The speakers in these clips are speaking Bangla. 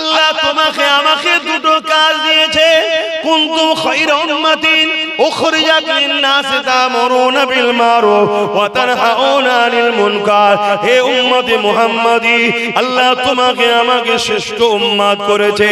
আল্লাহ তোমাকে আমাকে দুটো কাজ দিয়েছে। কুনতুম খায়রা উম্মাতিন উখরিজাত লিন-নাসি তা'মুরুনা বিল মারুফ ওয়া তানহাউনা আনিল মুনকার। হে উম্মতে মুহাম্মাদি, আল্লাহ তোমাকে আমাকে শ্রেষ্ঠ উম্মত করেছে।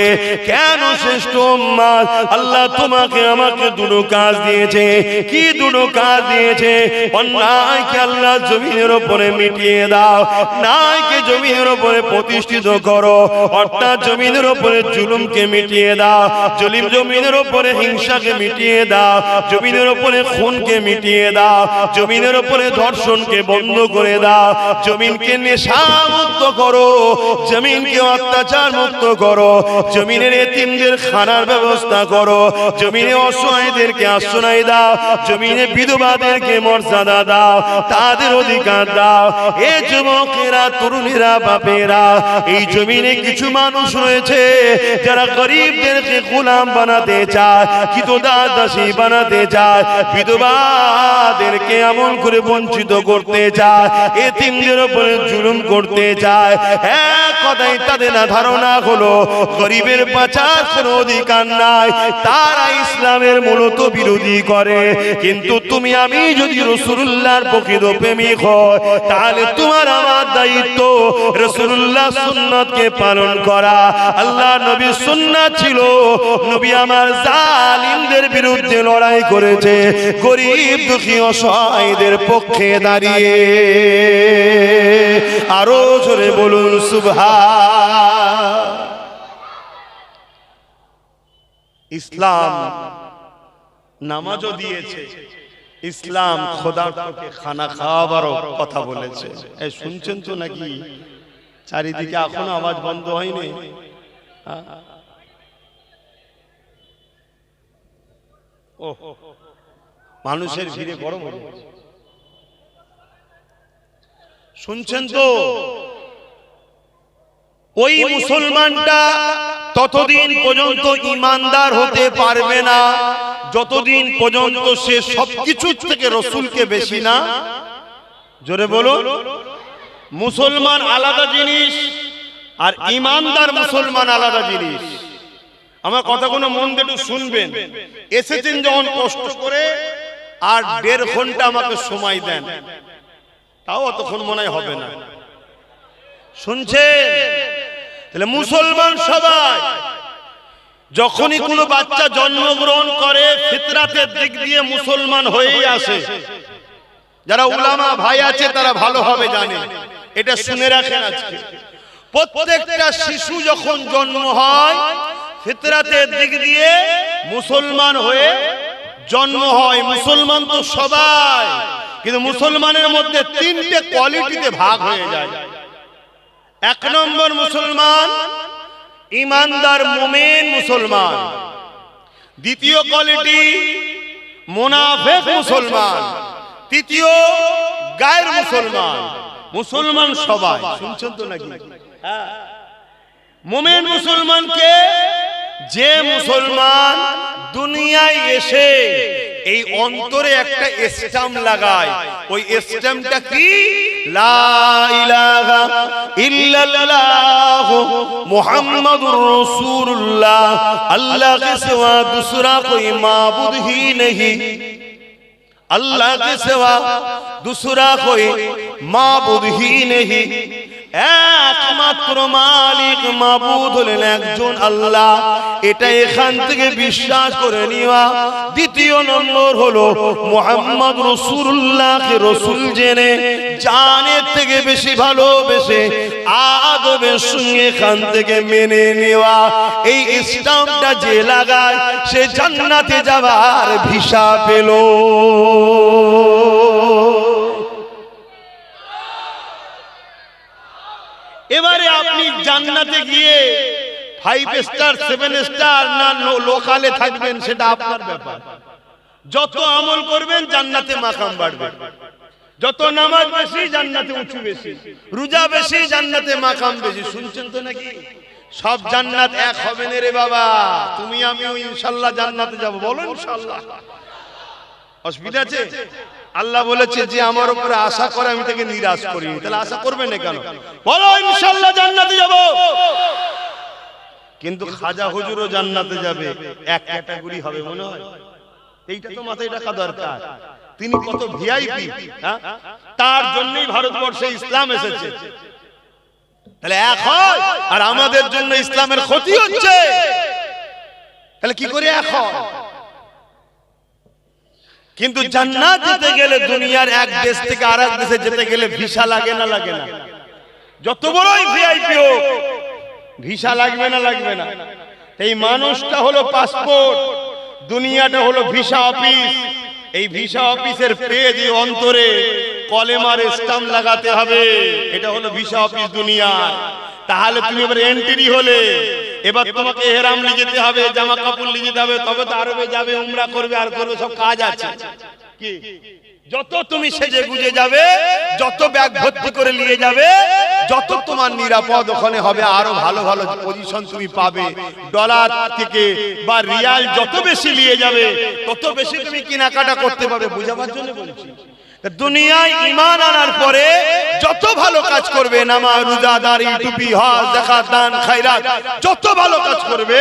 কেন শ্রেষ্ঠ উম্মত? আল্লাহ তোমাকে আমাকে দুটো কাজ দিয়েছে। কি দুটো কাজ দিয়েছে? অন্যায়কে আল্লাহ জমিনের উপরে মিটিয়ে দাও, ন্যায়কে জমিনের উপরে প্রতিষ্ঠিত করো। অর্থাৎ জমিনের উপরে জুলুমকে মিটিয়ে দাও, জমিনের উপরে হিংসাকে মিটিয়ে দাও, জমিনের উপরে খুনকে মিটিয়ে দাও, জমিনের উপরে ধর্ষণকে বন্ধ করে দাও, জমিনকে নেশা মুক্ত করো, জমিনকে অত্যাচার মুক্ত করো, জমিনের এতিমদের খানার ব্যবস্থা করো, জমিনে অসহায়দেরকে আশ্রয় দাও, জমিনে বিধবাদেরকে মর্যাদা দাও, তাদের অধিকার দাও। এ যুবকেরা, তরুণীরা, বাপেরা, এই জমিনে কিছু মানুষ রয়েছে যারা গরিবদেরকে গোলাম বানাতে চায়, দাসী বানাতে চায়, বিধবাদেরকে এমন করে বঞ্চিত করতে চায়, এতিমদের উপরে জুলুম করতে চায়। এক কথাই তাদের ধারণা হলো গরিবের বাঁচার কোনো অধিকার নাই, তারা ইসলামের মূলত বিরোধী করে। কিন্তু তুমি আমি যদি রাসূলুল্লাহর প্রকৃত প্রেমিক হয়, তাহলে তোমার আমার দায়িত্ব রাসূলুল্লাহ সুন্নাতকে পালন করা। আল্লাহ নবীর সুন্নাত ছিল, নবী আমার জালিমদের বিরুদ্ধে লড়াই করেছে, গরিব দুঃখী অসহায়দের পক্ষে দাঁড়িয়ে। আরো জোরে বলুন সুবহান। ইসলাম নামাজও দিয়েছে, ইসলাম খোদার পক্ষে খানা খাওয়াবারও কথা বলেছে। এই শুনছেন তো নাকি? চারিদিকে এখনো আওয়াজ বন্ধ হয়নি? মানুষের ভিড়ে গরম হয়ে গেছে। শুনছেন তো? ওই মুসলমানটা ততদিন পর্যন্ত ইমানদার হতে পারবে না যতদিন পর্যন্ত সে সবকিছু থেকে রসুলকে বেশি না। জোরে বলো। মুসলমান আলাদা জিনিস আর ইমানদার মুসলমান আলাদা জিনিস। আমার কথাগুলো মন দিয়ে একটু শুনবেন। এসেছেন যখন কষ্ট করে, আর 1.5 ঘন্টা আমাকে সময় দেন, তাও অতক্ষণ মনে হবে না। শুনছেন? তাহলে মুসলমান সবাই যখনই কোনো বাচ্চা জন্মগ্রহণ করে ফিতরাতের দিক দিয়ে মুসলমান হয়েই আসে। যারা উলামা ভাই আছে তারা ভালোভাবে জানে, এটা শুনে রাখেন। আজকে প্রত্যেকটা শিশু যখন জন্ম হয় ফিতরাতের দিক দিয়ে মুসলমান হয়ে জন্ম হয়। মুসলমান তো সবাই, কিন্তু মুসলমানের মধ্যে 3টে কোয়ালিটিতে ভাগ হয়ে যায়। 1 নম্বর মুসলমান ইমানদার মুমিন মুসলমান। দ্বিতীয় কোয়ালিটি মুনাফিক মুসলমান। তৃতীয় গায়ের মুসলমান। মুসলমান সবাই, শুনছেন তো নাকি? মুমিন মুসলমানকে, যে মুসলমান দুনিয়ায় এসে এই অন্তরে একটা স্ট্যাম্প লাগায়, ওই স্ট্যাম্পটা কি? লা ইলাহা ইল্লাল্লাহ মুহাম্মাদুর রাসূলুল্লাহ, अल्लाह के सिवा दूसरा कोई माबूद ही नहीं, अल्लाह के सिवा दूसरा कोई माबूद ही नहीं। একমাত্র মালিক মাবুদ হলেন একজন আল্লাহ, এটা এখান থেকে বিশ্বাস করে নিওয়া। দ্বিতীয় নম্বর হলো মুহাম্মদ রাসূলুল্লাহকে রাসূল জেনে জানের থেকে বেশি ভালোবেসে আদবের সঙ্গে এখান থেকে মেনে নেওয়া। এই স্ট্যাম্পটা যে লাগায় সে জান্নাতে যাবার ভিসা পেল। এবারে আপনি জান্নাতে গিয়ে 5 স্টার 7 স্টার না লোকালে থাকবেন সেটা আপনার ব্যাপার। যত আমল করবেন জান্নাতে মাকাম বাড়বে, যত নামাজ বেশি জান্নাতে উঁচু বেশি, রোজা বেশি জান্নাতে মাকাম বেশি। শুনছেন তো নাকি? সব জান্নাত এক হবে না রে বাবা। তুমি আমিও ইনশাআল্লাহ জান্নাতে যাব, বলো ইনশাআল্লাহ। অসুবিধা আছে? আল্লাহ বলেছে যে আমার উপরে আশা করে আমি তাকে নিরাশ করি। তাহলে আশা করবে না কেন? বলো ইনশাআল্লাহ জান্নাতে যাব। কিন্তু খাজা হুজুরও জান্নাতে যাবে, এক ক্যাটাগরি হবে মনে হয়। এইটা তো মাথায় রাখা দরকার। তিনি কত ভিআইপি, তার জন্যই ভারতবর্ষে ইসলাম এসেছে। তাহলে এক হয়, আর আমাদের জন্য ইসলামের ক্ষতি হচ্ছে, তাহলে কি করে এক হয়? কিন্তু জান্নাত যেতে গেলে দুনিয়ার এক দেশ থেকে আরেক দেশে যেতে গেলে ভিসা লাগে না লাগে না? যত বড়ই ভিআইপি হোক ভিসা লাগবে না লাগবে না? এই মানুষটা হলো পাসপোর্ট, দুনিয়াটা হলো ভিসা অফিস। এই ভিসা অফিসের পেজ অন্তরে কলেমার স্টাম্প লাগাতে হবে, এটা হলো ভিসা অফিস দুনিয়া। তাহলে তুমি এবার এন্ট্রি হলে, এবার তোমাকে ইহরাম নিয়ে যেতে হবে, জামা কাপড় নিয়ে যেতে হবে, তবে তো আরবে যাবে, উমরা করবে, আর করবে, সব কাজ আছে। কি যত তুমি সেজে গুজে যাবে, যত ব্যাগ ভর্তি করে নিয়ে যাবে, যত তোমার নিরাপদ ওখানে হবে, আরো ভালো ভালো পজিশন তুমি পাবে। ডলার থেকে বা রিয়াল যত বেশি নিয়ে যাবে, তত বেশি তুমি কেনাকাটা করতে পারবে। বুঝাবার জন্য বলছি, দুনিয়ায় ঈমান আনার পরে যত ভালো কাজ করবে, নামাজ, রোজা, দাড়ি, টুপি, হজ, যাকাত, দান, খায়রাত, যত ভালো কাজ করবে,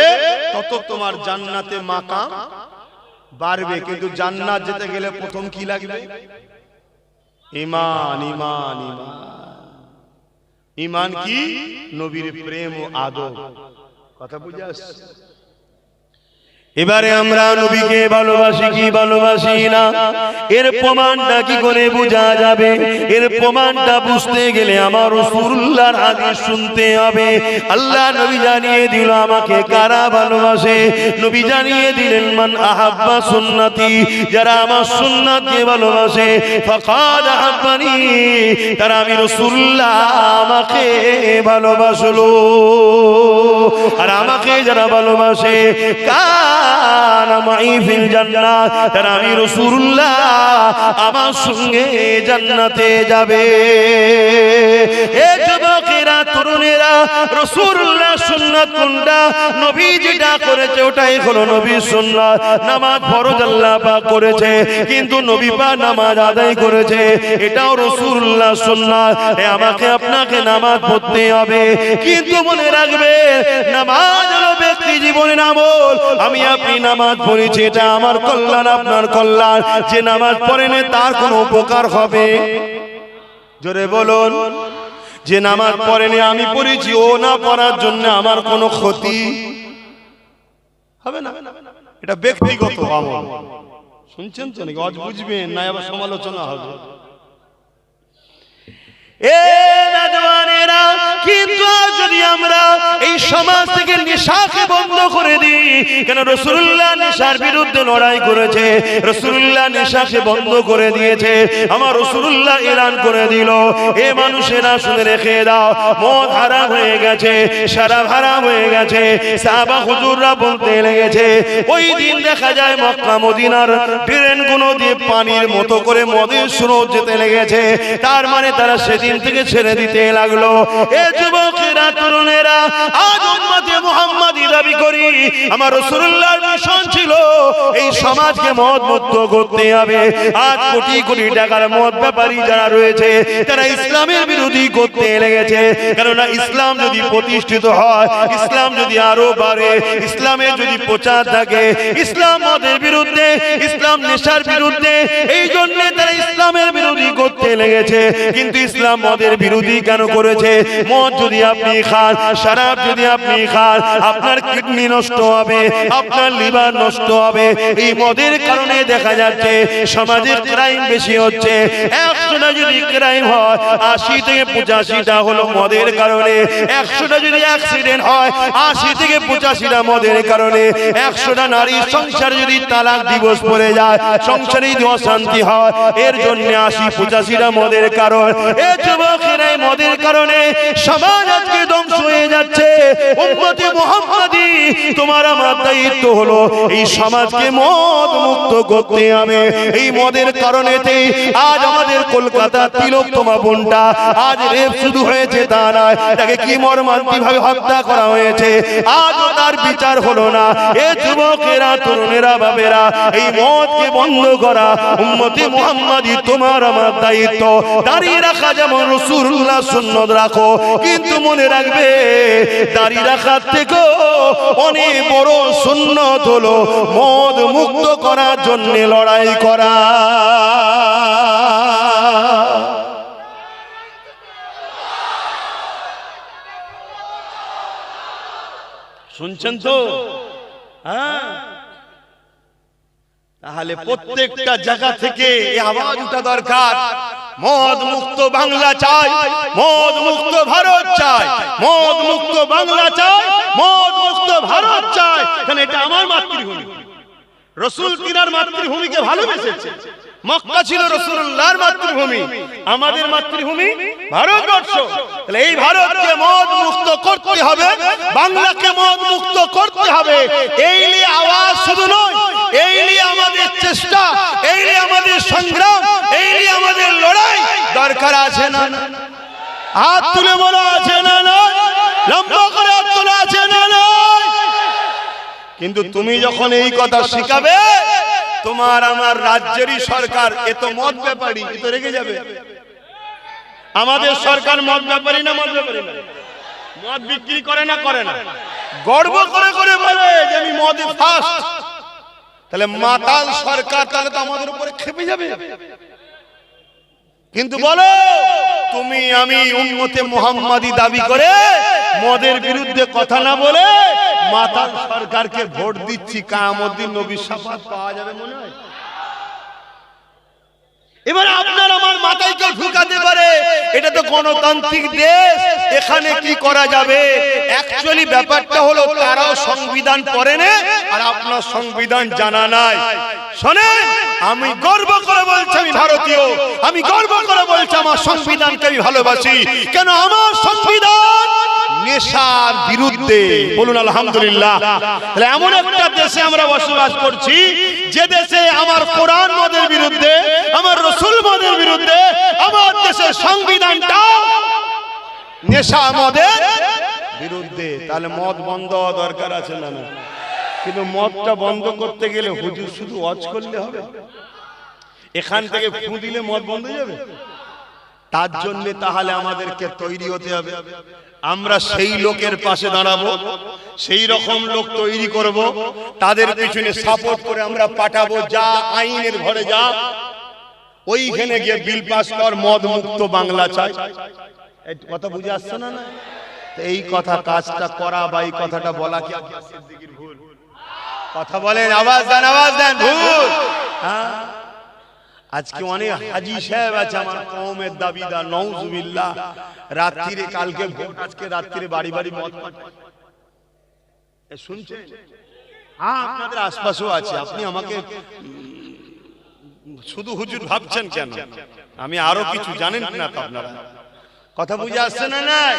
তত তোমার জান্নাতে মাকাম বাড়বে। কিন্তু জান্নাত যেতে গেলে প্রথম কি লাগবে? ঈমান। ঈমান ঈমান ঈমান কি? নবীর প্রেম ও আদব। কথা বুঝে আসছে? এবারে আমরা নবীকে ভালোবাসি কি ভালোবাসি না, এর প্রমাণটা কি করে বোঝা যাবে? এর প্রমাণটা বুঝতে গেলে আমার রাসূলুল্লাহর হাদিস শুনতে হবে। আল্লাহ নবী জানিয়ে দিল আমাকে কারা ভালোবাসে। নবী জানিয়ে দিলেন, মান আহাব্বা সুন্নতি, যারা আমার সুন্নাতকে ভালোবাসে, ফাকাদ আহাব্বানি, তারা আমি রাসূলুল্লাহ আমাকে ভালোবাসলো। আর আমাকে যারা ভালোবাসে, কানা মাই ফিল জান্নাত, তারা আমি রাসূলুল্লাহ আমার সঙ্গে জান্নাতে যাবে। এ যুবকেরা, তরুণেরা, রাসূলুল্লাহ সুন্নাত কোনটা? নবী যেটা করেছে ওটাই হলো নবীর সুন্নাত। নামাজ ফরজ আল্লাহ পাক করেছে, কিন্তু নবী পাক নামাজ আদায় করেছে, এটাও রাসূলুল্লাহ সুন্নাত। আমাকে আপনাকে নামাজ পড়তে হবে, কিন্তু মনে রাখবে নামাজ হলো ব্যক্তি জীবনের আমল। আমি আপনি নামাজ পড়েছি, এটা আমার কল্যাণ, আপনার কল্যাণ। যে নামাজ পড়েন তার কোনো উপকার হবে? জোরে বলুন। যে নামাজ পড়েনি, আমি পড়েছি, ও না পড়ার জন্য আমার কোনো ক্ষতি হবে না। এটা ব্যক্তিগত আমল। শুনছেন তো নাকি? আজ বুঝবেন না, আবার সমালোচনা হবে। কিন্তু যদি আমরা এই সমাজ থেকে নেশাকে বন্ধ করে দিই, কেন রাসূলুল্লাহ নেশার বিরুদ্ধে লড়াই করেছে, রাসূলুল্লাহ নেশাকে বন্ধ করে দিয়েছে। আমার রাসূলুল্লাহ এলান করে দিল, এ মানুষেরা শুনে রেখে দাও, মদ হারাম হয়ে গেছে, শরাব হারাম হয়ে গেছে। সাহাবা হুজুররা বলতে লেগেছে, ওই দিন দেখা যায় মক্কা মদিনার ট্রেনগুলো দিয়ে পানির মতো করে মদের স্রোত যেতে লেগেছে। তার মানে তারা সেদিন থেকে ছেড়ে দিতে লাগলো। এ যুবকেরা, তরুণেরা, আজ উম্মতে মুহাম্মাদি দাবি করি, আমার রাসূলুল্লাহর মিশন ছিল এই সমাজকে মদ মুক্ত করতে হবে। আজ কোটি কোটি টাকার মদ ব্যাপারী যারা রয়েছে, তারা ইসলামের বিরোধী করতে লেগেছে। কেননা ইসলাম যদি প্রতিষ্ঠিত হয়, ইসলাম যদি আরো বাড়ে, ইসলামের যদি প্রচার থাকে, ইসলাম মদের বিরুদ্ধে, ইসলাম নেশার বিরুদ্ধে, এই জন্য তারা ইসলামের বিরোধী করতে লেগেছে। কিন্তু ইসলাম মদের বিরোধী কেন করেছে? মদ যদি আপনি খান, শরাব যদি আপনি খান, আপনার কিডনি নষ্ট হবে, আপনার লিভার নষ্ট হবে। এই মদের কারণে দেখা যাচ্ছে সমাজে ক্রাইম বেশি হচ্ছে। 100টা যদি ক্রাইম হয়, 80 থেকে 85টা হলো মদের কারণে। 100টা যদি অ্যাক্সিডেন্ট হয়, 80 থেকে 85টা মদের কারণে। 100টা নারীর সংসারে যদি তালাক ডিভোর্স পড়ে যায়, সংসারে যদি অশান্তি হয়, এর জন্য 80-85টা মদের কারণ। এ যুবকেরা, মদের কারণে সমাজ আজকে ধ্বংস হয়ে যাচ্ছে। উম্মতে মুহাম্মাদি, তোমার আমার দায়িত্ব হলো এই সমাজকে মদ মুক্ত করতে হবে। এই মদের কারণেতে আজ আমাদের কলকাতা তিলোত্তমা বোনটা আজ রেপ শুধু হয়েছে তা নয়, তাকে কি মর্মান্তিকভাবে হত্যা করা হয়েছে, আজও তার বিচার হলো না। এ যুবকেরা, তরুণেরা, বাবেরা, এই মদকে বন্ধ করা উম্মতে মুহাম্মাদি তোমার আমার দায়িত্ব। দাঁড়িয়ে রাখা যেমন রাসূলুল্লাহ সুন্নাত রাখো, কিন্তু মনে রাখবে দাড়ি রাখার থেকে অনেক বড় সুন্নত হলো মদ মুক্ত করার জন্য লড়াই করা। শুনছেন তো? হ্যাঁ, তাহলে প্রত্যেকটা জায়গা থেকে এই আওয়াজ ওঠা দরকার। মদ মুক্ত বাংলা চাই, মদ মুক্ত ভারত চাই, মদ মুক্ত বাংলা চাই, মদ মুক্ত ভারত চাই। কারণ এটা আমার মাতৃভূমি, রাসূল তিনার মাতৃভূমিকে ভালোবেসেছে। মক্কা ছিল রাসূলুল্লাহর মাতৃভূমি, আমাদের মাতৃভূমি ভারতবর্ষ। তাহলে এই ভারতকে মদ মুক্ত করতে হবে, বাংলাকে মদ মুক্ত করতে হবে। এই নিয়ে আওয়াজ শুধু নয়, এই নিয়ে আমাদের চেষ্টা, এই নিয়ে আমাদের সংগ্রাম, এই নিয়ে আমাদের লড়াই দরকার আছে না? হাত তুলে বলা আছে না? লম্বা করে হাত তোলা আছে না? কিন্তু তুমি যখন এই কথা শিখাবে, তোমার আমার রাজ্যেরই সরকার এ তো মদ ব্যাপারী, এ তো রেগে যাবে। আমাদের সরকার মদ ব্যাপারী না? মদ ব্যাপারী না? মদ বিক্রি করে না? করে না? গর্ব করে করে বলে যে আমি মদে ফার্স্ট। তাহলে মাতাল সরকার, তাহলে তো আমাদের উপরে খেপে যাবে। কিন্তু বলো, তুমি আমি উম্মতে মুহাম্মাদি দাবি করে মদের বিরুদ্ধে কথা না বলে মাতাল সরকারকে ভোট দিচ্ছি, কিয়ামত দিন নবীর শাফাত পাওয়া যাবে মনে হয়? এবার আপনার আমার মাথায় কেউ ঢুকাতে পারে এটা তো গণতান্ত্রিক দেশ, এখানে কি করা যাবে? অ্যাকচুয়ালি ব্যাপারটা হলো তারাও সংবিধান পড়ে না আর আপনার সংবিধান জানা নাই। শোনেন, আমি গর্ব করে বলছি আমি ভারতীয়, আমি গর্ব করে বলছি আমার সংবিধানকে আমি ভালোবাসি। কেন? আমার সংবিধান নেশার বিরুদ্ধে। বলুন আলহামদুলিল্লাহ। তাহলে এমন একটা দেশে আমরা বসবাস করছি যে দেশে আমার কোরআন মদের বিরুদ্ধে, আমার রাসূল মদের বিরুদ্ধে, আমার দেশের সংবিধানটা নেশা মদের বিরুদ্ধে। তাহলে মদ বন্ধ হওয়া দরকার আছে না? না। কিন্তু মদটা বন্ধ করতে গেলে হুজুর শুধু ওয়াজ করলে হবে? এখান থেকে ফু দিলে মদ বন্ধ হয়ে যাবে? তার জন্য তাহলে আমাদেরকে তৈরি হতে হবে। আমরা সেই লোকের পাশে দাঁড়াবো, সেই রকম লোক তৈরি করব, তাদের পিছনে সাপোর্ট করে আমরা পাঠাবো। যা আইনের ঘরে যা, ওইখানে গিয়ে বিল পাস কর, মদ মুক্ত বাংলা চাই। কথা বুঝে আসছে না? না, এই কথা কাজটা করা বা এই কথাটা বলা কি আব্বাস সিদ্দিকীর ভুল? কথা বলেন, আওয়াজ দেন, আওয়াজ দেন। ভুল? হ্যাঁ, আজকে অনেক হাজি সাহেব আছে আমার কওমের দাবিদার, নাউজুবিল্লাহ। রাত্রিরে কালকে ভোট, আজকে রাত্রিরে বাড়ি বাড়ি মদ পাঠায়। শুনছেন? হ্যাঁ, আপনাদের আশপাশেও আছে। আপনি আমাকে শুধু হুজুর ভাবছেন কেন? আমি আরো কিছু জানেন না তো আপনারা? কথা বুঝে আসছে না? নাই?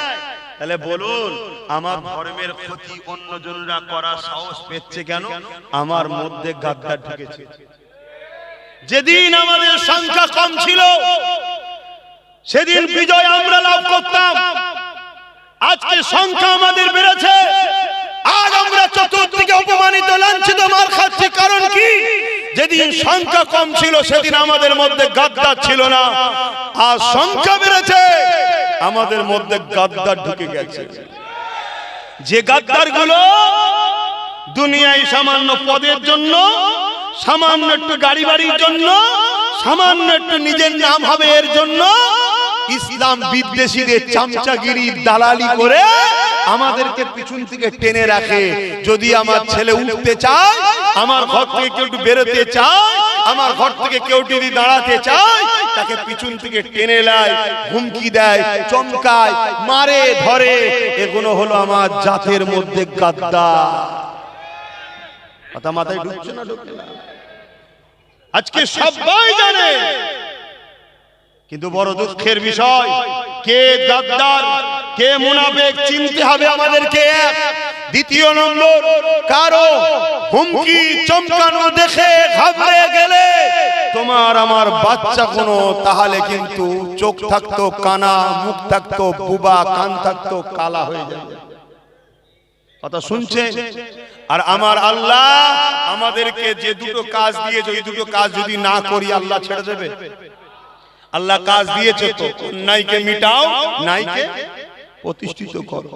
তাহলে বলুন, আমার ধর্মের ক্ষতি অন্যজনরা করার সাহস পেচ্ছে কেন? আমার মধ্যে গাদ্দার ঢুকেছে। যেদিন আমাদের সংখ্যা কম ছিল সেদিন বিজয় আমরা লাভ করতাম। আজকে সংখ্যা আমাদের বেড়েছে, আজ আমরা চতুর্দিকে অপমানিত, লাঞ্ছিত, মার খাচ্ছি। কারণ কি? যেদিন সংখ্যা কম ছিল সেদিন আমাদের মধ্যে গাদ্দার ছিল না, আর সংখ্যা বেড়েছে আমাদের মধ্যে গাদ্দার ঢুকে গেছে। যে গাদ্দার গুলো দুনিয়ায় সামান্য পদের জন্য, সামান্য একটু গাড়ি বাড়ির জন্য, সামান্য একটু নিজের নাম হবে এর জন্য ইসলাম বিদ্বেষীদের চামচাগিরি দালালি করে আমাদেরকে পিছন থেকে টেনে রাখে। যদি আমার ছেলে উঠতে চায়, আমার ঘর থেকে কেউ একটু বেরোতে চায়, আমার ঘর থেকে কেউ যদি দাঁড়াতে চায়, তাকে পিছন থেকে টেনে নেয়, হুমকি দেয়, চমকায়, মারে, ধরে। এগুলো হলো আমার জাতের মধ্যে গাদ্দার। কথা মাথায় ঢুকছে না? ঢুকছে না? আজকে সবাই জানে, কিন্তু বড় দুঃখের বিষয়, কে গাদ্দার কে মুনাফিক চিনতে হবে আমাদেরকে। এক, দ্বিতীয় নম্বর, কারো হুমকি চমকানো দেখে ঘাবড়ে গেলে তোমার আমার বাচ্চা কোনো, তাহলে কিন্তু চোখ থাকতো কানা, মুখ থাকতো বুবা, কান থাকতো কালা হয়ে যাবে। কথা শুনছে? আর আমার আল্লাহ আমাদেরকে যে দুটো কাজ দিয়েছে, ওই দুটো কাজ যদি না করি আল্লাহ ছেড়ে দেবে? আল্লাহ কাজ দিয়েছে তো, অন্যায়কে মিটাও, ন্যায়কে প্রতিষ্ঠিত করো।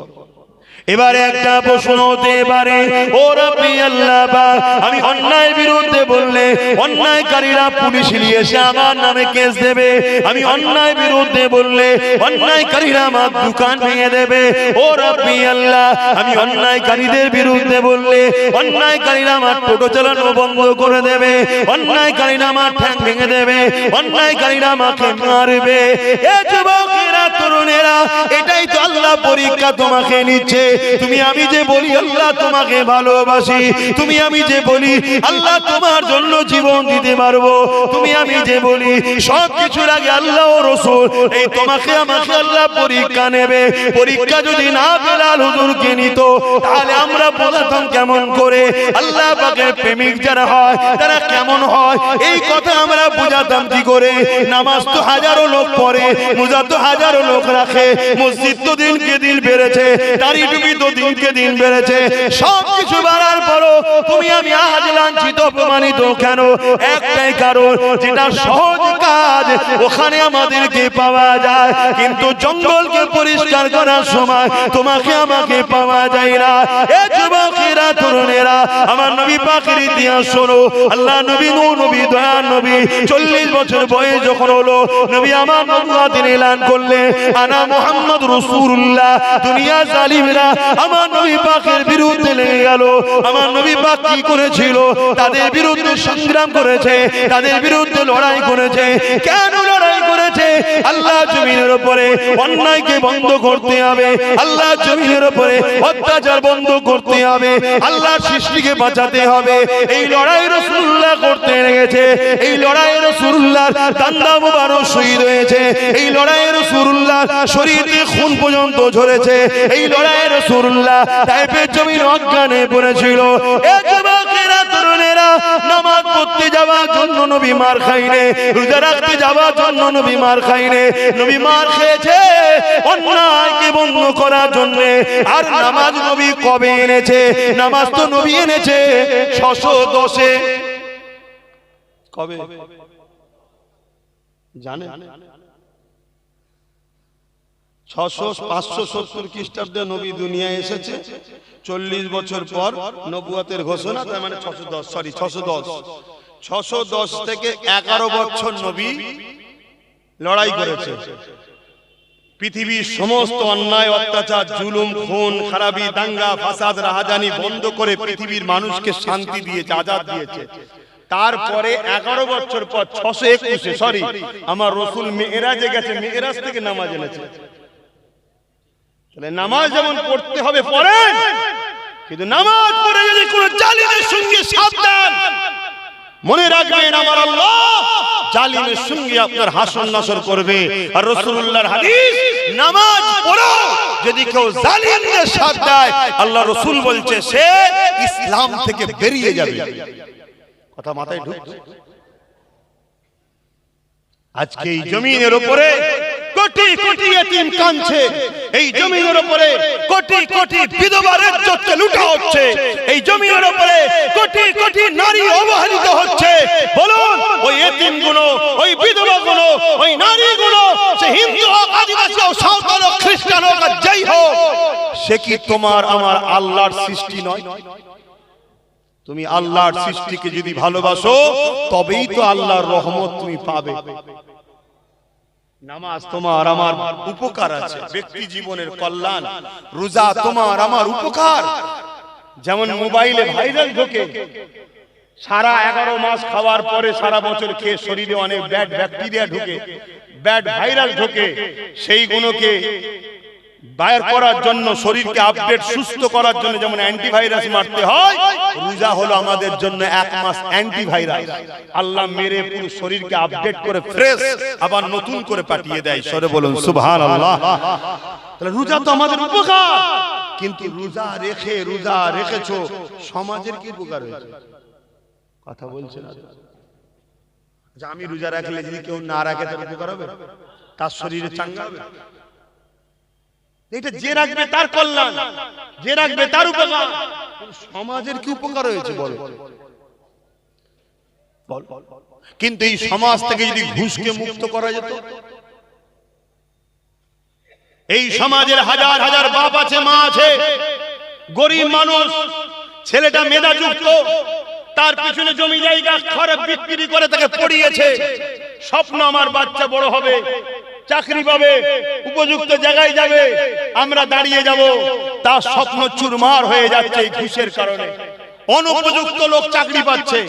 এবারে একটা প্রশ্ন হতে পারে, ও রাব্বি আল্লাহ পাক, আমি অন্যায় বিরুদ্ধে বললে অন্যায়কারীরা পুলিশ নিয়ে এসে আমার নামে কেস দেবে, আমি অন্যায় বিরুদ্ধে বললে অন্যায়কারীরা আমার দোকান ভেঙে দেবে। ও রাব্বি আল্লাহ, আমি অন্যায়কারীদের বিরুদ্ধে বললে অন্যায়কারীরা আমার টোটো চালানো বন্ধ করে দেবে, অন্যায়কারীরা আমার ঠ্যাং ভেঙে দেবে, অন্যায়কারীরা আমাকে মারবে। এ যুবকেরা, তরুণেরা, এটাই তো আল্লাহ পরীক্ষা তোমাকে নিচ্ছে। তুমি আমি যে বলি আল্লাহ তোমাকে ভালোবাসি, তুমি আমি যে বলি আল্লাহ তোমার জন্য জীবন দিতে পারবো, তুমি আমি যে বলি সব কিছুর আগে আল্লাহ ও রাসূল, এই তোমাকে আমাকে আল্লাহ পরীক্ষা নেবে। পরীক্ষা যদি না বেলাল হুজুরকে নিত, তাহলে আমরা বলতাম কেমন করে আল্লাহ পাকের প্রেমিক যারা হয় তারা কেমন হয়, এই কথা আমরা বুঝাতাম কি করে। নামাজ তো হাজারো লোক পড়ে, রোজা তো হাজারো লোক রাখে, মসজিদ তো দিনকে দিন বেড়েছে, দাড়ি টুপি তো দিনকে দিন বেড়েছে, সব কিছু বাড়ার পরও তুমি আমি আজ লাঞ্ছিত অপমানিত কেন? একটাই কারণ, যেটা সহজ কাজ ওখানে আমাদেরকে পাওয়া যায়, কিন্তু জঙ্গলকে পরিষ্কার করার সময় তোমাকে আমাকে পাওয়া যায় না। এ যুবকেরা, তরুণেরা, আমার নবী পাকের ইতিহাস শোনো। আল্লাহ নবী, নবী দয়ার নবী 40 বছর বয়স যখন হলো, নবী আমার নবুয়তের এলান করলেন, আনা মুহাম্মদ রাসূলুল্লাহ। দুনিয়া জালিমরা আমার নবী পাকের বিরুদ্ধে লেগে গেল। আমার নবী পাক কি করেছিল? তাদের বিরুদ্ধে সংগ্রাম করেছে, তাদের বিরুদ্ধে লড়াই করেছে। কেন লড়াই করেছে? আল্লাহ জমিনের উপরে অন্যায়কে বন্ধ করতে হবে, আল্লাহ জমিনের উপরে অত্যাচার বন্ধ করতে হবে, আল্লাহর সৃষ্টিকে বাঁচাতে হবে। এই লড়াই রাসূলুল্লাহ করতে লেগেছে। এই লড়াই রাসূলুল্লাহর দান্দা মুবারক শহীদ হয়েছে। এই লড়াই রাসূলুল্লাহ শরীরে খুন পর্যন্ত ঝরেছে। এই লড়াই রাসূলুল্লাহ তায়েফের জমিন অজ্ঞানে পড়েছিল। এ যুবকেরা, তরুণেরা, নামাজ পড়তে যাওয়ার জন্য নবী মার খাইনে, রোজা রাখতে যাওয়ার জন্য নবী মার খাইনে। নবী মার খেয়েছে অন্যায়কে বন্ধ করার জন্য। আর নামাজ নবী কবে এনেছে? নামাজ তো নবী এনেছে 610-এ। কবে জানেন? 570 খ্রিস্টাব্দে নবী দুনিয়ায় এসেছে। 40 বছর পর নবুয়তের ঘোষণা, তার মানে 610 থেকে 11 বছর নবী লড়াই করেছে। পৃথিবীর সমস্ত অন্যায়, অত্যাচার, জুলুম, খুন, খারাপি, দাঙ্গা, ফাসাদ, রাহাজানি বন্ধ করে পৃথিবীর মানুষকে শান্তি দিয়েছে, আজাদ দিয়েছে। তারপরে 11 বছর পর 621-এ আমার রাসূল মেরাজে গেছে, মেরাজ থেকে নামাজ এনেছে। তাহলে নামাজ যেমন পড়তে হবে পড়েন, কিন্তু নামাজ পড়ে যদি কোনো জালিমের সঙ্গে সাবধান, মনে রাখবেন আমার আল্লাহ জালিমের সঙ্গে আপনার হাসর নাসর করবে। আর রাসূলুল্লাহর হাদিস, নামাজ পড়ো, যদি কেউ জালিমদের সাথ দেয় আল্লাহ রাসূল বলছে সে ইসলাম থেকে বেরিয়ে যাবে। কথা মাথায় ঢুকছে? আজকে এই জমিনের উপরে কোটি কোটি এতিম কাঁদছে, এই জমিনের উপরে কোটি কোটি বিধবার ইজ্জতকে লুটা হচ্ছে, এই জমিনের উপরে কোটি কোটি নারী অবহেলিত হচ্ছে। বলুন, ওই এতিমগুলো, ওই বিধবাগুলো, ওই নারীগুলো, সে হিন্দু হোক, আদিবাসী হোক, সাঁওতাল হোক, খ্রিস্টান হোক, আর যাই হোক, সে কি তোমার আমার আল্লাহর সৃষ্টি নয়? তুমি আল্লাহর সৃষ্টিকে যদি ভালোবাসো তবেই তো আল্লাহর রহমত তুমি পাবে। নামাজ তোমার আমার উপকার আছে, ব্যক্তি জীবনের কল্যাণ। রোজা তোমার আমার উপকার। যেমন মোবাইলে ভাইরাল ঢোকে, সারা 11 মাস খাওয়ার পরে সারা বছর খেয়ে শরীরে অনেক ব্যাড ব্যাকটেরিয়া ঢোকে, ব্যাড ভাইরাল ঢোকে। সেই গুণকে বাইর করার জন্য, শরীরকে আপডেট সুস্থ করার জন্য যেমন অ্যান্টিভাইরাস মারতে হয়, রোজা হলো আমাদের জন্য 1 মাস অ্যান্টিভাইরাস। আল্লাহ মেরে পুরো শরীরকে আপডেট করে ফ্রেশ আবার নতুন করে পাঠিয়ে দেয়। সরে বলুন সুবহানাল্লাহ। তাহলে রোজা তো আমাদের উপকার, কিন্তু রোজা রেখেছো সমাজের কি উপকার হয়েছে? কথা বলছেন না। আমি রোজা রাখলে যদি কেউ না রাখে তার উপকার হবে? তার শরীরে চাঙ্গা হবে? এটা যে রাখবে তার কল্যাণ, যে রাখবে তার উপকার। সমাজের কি উপকার হয়েছে বলো? কিন্তু এই সমাজ থেকে যদি ঘুষকে মুক্ত করা যেত, এই সমাজের হাজার হাজার বাপ আছে, মা আছে, গরিব মানুষ, ছেলেটা মেধাযুক্ত, তার পিছনে জমি জায়গা খরচ বিক্রি করে তাকে পড়িয়েছে, স্বপ্ন আমার বাচ্চা বড় হবে, চাকরি পাবে, উপযুক্ত জায়গায় যাবে, আমরা দাঁড়িয়ে যাব, তার স্বপ্ন চুরমার হয়ে যাচ্ছে এই ঘুষের কারণে। অনুপযুক্ত লোক চাকরি পাচ্ছে,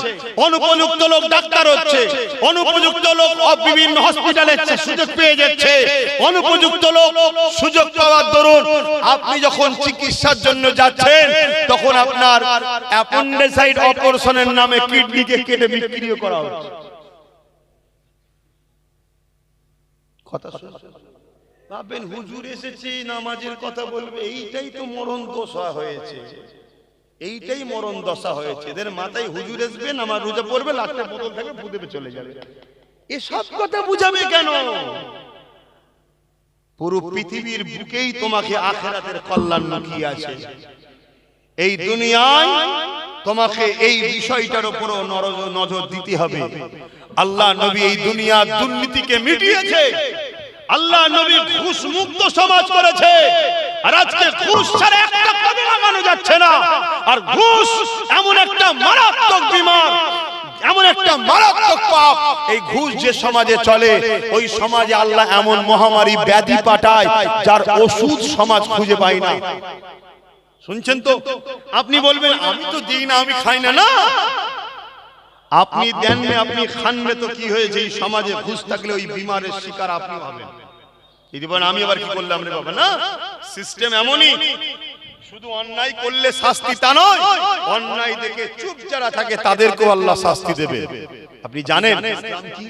অনুপযুক্ত লোক ডাক্তার হচ্ছে, অনুপযুক্ত লোক বিভিন্ন হসপিটালে সুযোগ পেয়ে যাচ্ছে, অনুপযুক্ত লোক সুযোগ পাওয়ার দরুন আপনি যখন চিকিৎসার জন্য যাচ্ছেন তখন আপনার অ্যাপেন্ডিসাইড অপারেশনের নামে কিডনিকে কেটে বিক্রি করা হচ্ছে। কথা ভাববেন হুজুর এসেছে নামাজের কথা বলবে, এইটাই তো মরণ দশা হয়েছে, এইটাই মরণ দশা হয়েছে। এদের মাথায় হুজুর আসবে, নামাজ রোজা পড়বে, লাখটা বোতল থাকবে, ফুদেবে চলে যাবে। এসব কথা বুঝাবে কেন? পুরো পৃথিবীর বুকেই তোমাকে আখিরাতের কল্যাণ লুকিয়ে আছে। এই দুনিয়ায় তোমাকে এই বিষয়টার উপর নজর দিতে হবে। আল্লাহ নবী এই দুনিয়ার দুর্নীতিকে মিটিয়েছে, আল্লাহ নবী ঘুষ মুক্ত সমাজ করেছে, আর আজকে ঘুষ ছাড়া একটা কদম আগানো যাচ্ছে না। আর ঘুষ এমন একটা মারাত্মক বিমার, এমন একটা মারাত্মক পাপ, এই ঘুষ যে সমাজে চলে ওই সমাজে আল্লাহ এমন মহামারী ব্যাধি পাঠায় যার ওষুধ সমাজ খুঁজে পায় না। শুনছেন তো? আপনি বলবেন আমি তো দিই না, আমি খাই না। না, আপনি দেন না, আপনি খান না, তো কি হয়েছে? এই সমাজে ঘুষ থাকলে ওই বিমারের শিকার আপনি হবেন। যদি বলেন আমি আবার কি করলাম রে বাবা, না, সিস্টেম এমনই। শুধু অন্যায় করলে শাস্তি তা নয়, অন্যায় দেখে চুপ যারা থাকে তাদেরকেও আল্লাহ শাস্তি দেবে। আপনি জানেন ইসলাম কি?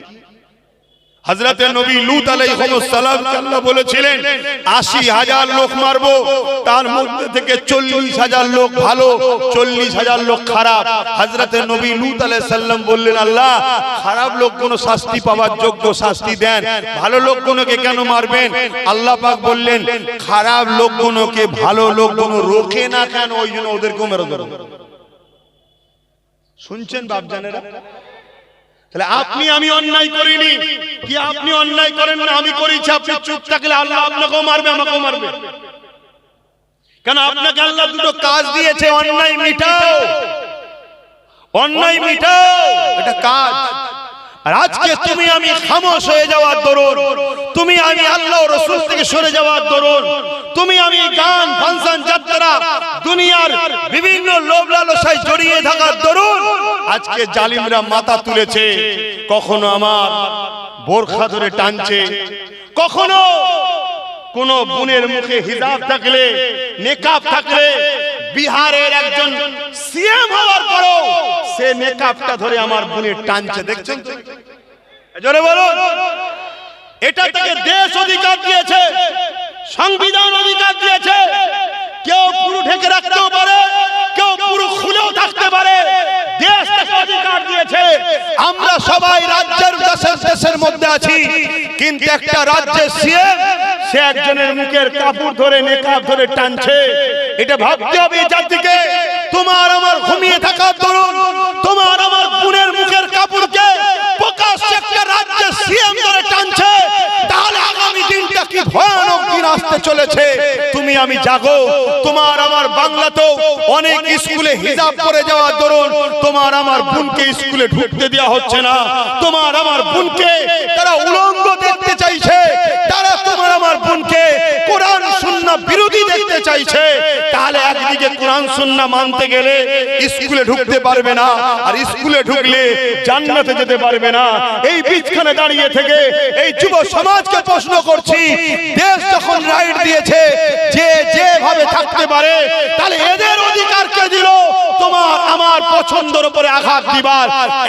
হযরত নবী লূত আলাইহিস সালাম আল্লাহ বলেছিলেন ৮০,০০০ লোক মারবো, তার মধ্যে থেকে ৪০,০০০ লোক ভালো, ৪০,০০০ লোক খারাপ। হযরত নবী লূত আলাইহিস সালাম বললেন আল্লাহ খারাপ লোক কোন শাস্তি পাওয়ার যোগ্য, শাস্তি দেন, ভালো লোক কোনকে কেন মারবেন? আল্লাহ পাক বললেন খারাপ লোক কোনকে ভালো লোক কোন রোকে না কেন, ওই জন্য ওদেরকেও মেরে দেব। শুনছেন বাপজানেরা? তাহলে আপনি আমি অন্যায় করিনি কি? আপনি অন্যায় করেন না, আমি করেছি, আপনি চুপ থাকলে আল্লাহ আপনাকেও মারবে, আমাকেও মারবে। কেন? আপনাকে আল্লাহ দুটো কাজ দিয়েছে, অন্যায় মিটাও, অন্যায় মিটাও, এটা কাজ। আর আজকে তুমি আমি খামোশ হয়ে যাওয়ার দরুন, তুমি আমি আল্লাহ ও রাসূল থেকে সরে যাওয়ার দরুন, তুমি আমি গান ফাংশন যাত্রা দুনিয়ার বিভিন্ন লোভ লালসায় জড়িয়ে থাকার দরুন আজকে জালিমরা মাথা তুলেছে। কখনো আমার বোরখা ধরে টানছে, কখনো কোন বোনের মুখে হিজাব থাকলে, নেকাব থাকলে, বিহারের একজন সিএম হওয়ার পরও সে নেকাবটা ধরে আমার বোনের টানছে। দেখছেন তো? জোরে বলুন। এটা তাকে দেশ অধিকার দিয়েছে, সংবিধান অধিকার দিয়েছে। কেউ পুরো ঢেকে রাখতেও পারে, কেউ পুরো খুলেও থাকতে পারে, দেশ তাকে অধিকার দিয়েছে। আমরা সবাই রাজ্যের দেশের মধ্যে আছি, কিন্তু একটা রাজ্যের সিএম সে একজনের মুখের কাপড় ধরে নেকাব ধরে টানছে। এটা ভাবতে হবে জাতিকে। তোমার আমার ঘুমিয়ে থাকার দরুন তোমার আমার বোনের মুখের কাপড়কে প্রকাশ্যে একটা রাজ্যের সিএম ধরে টানছে, তাহলে আগামী দিনটা কি ভয়ানক দিন আসতে চলেছে। তুমি আমি জাগো। তোমার আমার বাংলাতেও অনেক স্কুলে হিজাব পরে যাওয়ার দরুন তোমার আমার বোনকে স্কুলে ঢুকতে দেওয়া হচ্ছে না। তোমার আমার বোনকে তারা উলঙ্গ দেখতে চাইছে, তারা তোমার আমার বোনকে কোরআন সুন্নাহ বিরোধী দেখতে চাইছে। তাহলে একদিকে কোরআন সুন্নাহ মানতে গেলে স্কুলে ঢুকতে পারবে না, আর স্কুলে ঢুকলে জান্নাতে যেতে পারবে না। এই বিচখানে দাঁড়িয়ে থেকে এই যুব সমাজকে প্রশ্ন করছি, দেশ যখন রাইট দিয়েছে যে যেভাবে থাকতে পারে, তাহলে এদের অধিকার কে দিল তোমার আমার পছন্দের উপরে আঘাত দিবার?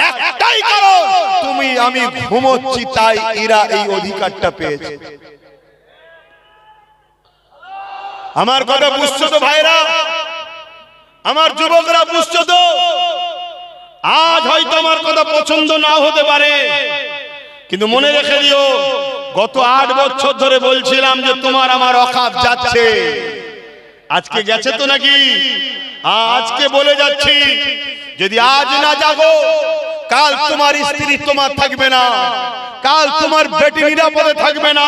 একটাই কারণ, তুমি আমি ঘুমোচ্ছি তাই এরা এই অধিকারটা পেয়েছে। আমার কথা বুঝছো তো ভাইরা? আমার যুবকরা বুঝছো তো? আজ হয়তো আমার কথা পছন্দ না হতে পারে, কিন্তু মনে রেখে দিও গত ৮ বছর ধরে বলছিলাম যে তোমার আমার অকাত যাচ্ছে। আজকে গেছে তো নাকি? আজকে বলে যাচ্ছি, যদি আজ না জাগো কাল তোমার স্ত্রী তোমার থাকবে না, কাল তোমার বেটি নিরাপদে থাকবে না,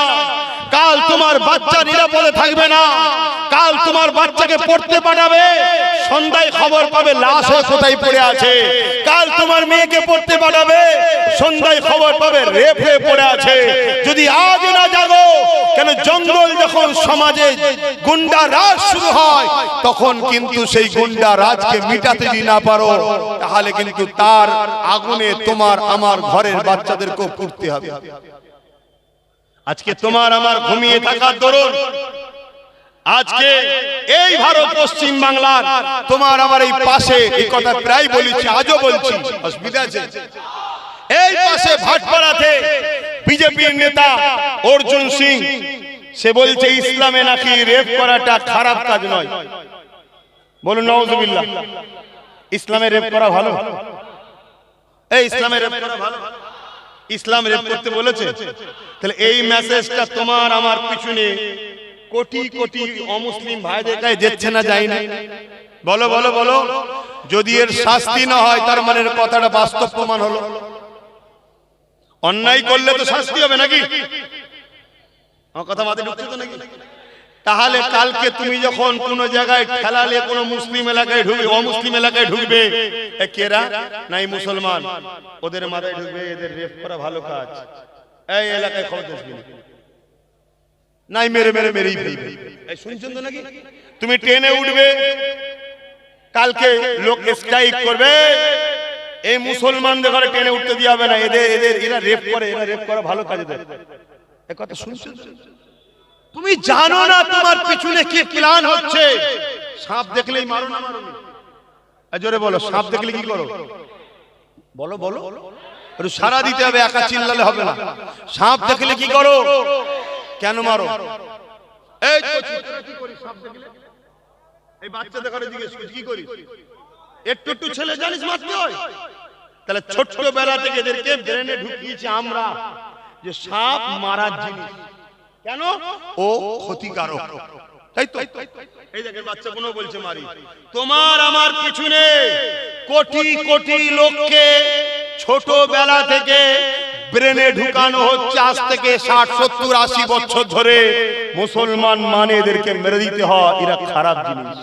কাল তোমার বাচ্চা নিরাপদে থাকবে না, কাল তোমার বাচ্চাকে পড়তে পাঠাবে, সন্ধ্যায় খবর পাবে লাশ হয়ে কোথায় পড়ে আছে, কাল তোমার মেয়েকে পড়তে পাঠাবে, সন্ধ্যায় খবর পাবে রেপ হয়ে পড়ে আছে। যদি আজ না জাগো, কেন জঙ্গল যখন সমাজে গুন্ডা রাজ শুরু হয়, তখন কিন্তু সেই গুন্ডা রাজকে মিটাতে যদি না পারো, তাহলে কিন্তু তার আগুনে তোমার আমার ঘরের বাচ্চাদেরকেও পুড়তে হবে। আজকে তোমার আমার ঘুমিয়ে থাকার দরুন আজকে এই ভারত পশ্চিম বাংলার তোমার আমার এই পাশে, এই কথা প্রায় বলেছি, আজও বলছি, অসুবিধা আছে? এই পাশে ভাটপাড়াতে বিজেপির নেতা অর্জুন সিং, সে বলছে ইসলামে নাকি রেপ করাটা খারাপ কাজ নয়। বলুন নাউজুবিল্লাহ। ইসলামে রেপ করা ভালো? এই ইসলামে রেপ করা ভালো? ইসলাম রেপ করতে বলেছে? তাহলে এই মেসেজটা তোমার আমার পিছনে কোটি কোটি অমুসলিম ভাইদের কাছে যাচ্ছে না, যায় না? বলো বলো বলো। যদি এর শাস্তি না হয়, তার মানে কথাটা বাস্তব প্রমাণ হলো। অন্যায় করলে তো শাস্তি হবে নাকি? আমার কথা মাথায় ঢুকছে তো নাকি? তাহলে কালকে তুমি যখন কোন জায়গায় ঠেলালে কোন মুসলিম এলাকায় ঢুকবে, অমুসলিম এলাকায় ঢুকবে, কেরা নাই মুসলমান, ওদের মাথায় ঢুকবে এদের রেপ করা ভালো কাজ, এই এলাকায় খবর দেখবি নাই, মেরে মেরে মেরেই ফেলবে। এই শুনছেন তো নাকি? তুমি ট্রেনে উঠবে, কালকে লোক স্ট্রাইক করবে, এই মুসলমানদের ঘরে ট্রেনে উঠতে দেওয়া হবে না, এরা রেপ করে, এরা রেপ করা ভালো কাজ দেয়। এই কথা শুনছেন? তুমি জানো না তোমার পিছনে কি প্ল্যান হচ্ছে? সাপ দেখলেই মারো না মারো? জোরে বলো, সাপ দেখলে কি করো? বলো বলো। সারা দিতে হবে, একা চিল্লালে হবে না। সাপ দেখলে কি করো? কেন মারো? এই কি করি সাপ দেখলে? এই বাচ্চাদের ঘরে জিজ্ঞেস করি কি করি? একটু একটু ছেলে জানিস মারতে হয়? তাহলে ছোট্টবেলা থেকে এদেরকে ব্রেনে ঢুকিয়েছি আমরা যে সাপ মারার জিনিস। কেন? ও ক্ষতিকারক, তাই তো? এই দেখেন বাচ্চা কোনো বলছে মারি। তোমার আমার পিছনে কোটি কোটি লোককে ছোটবেলা থেকে ব্রেনে ঢুকানো হচ্ছে, আজ থেকে 60 70 80 বছর ধরে মুসলমান মানে এদেরকে মেরে দিতে হয়, এরা খারাপ জিনিস।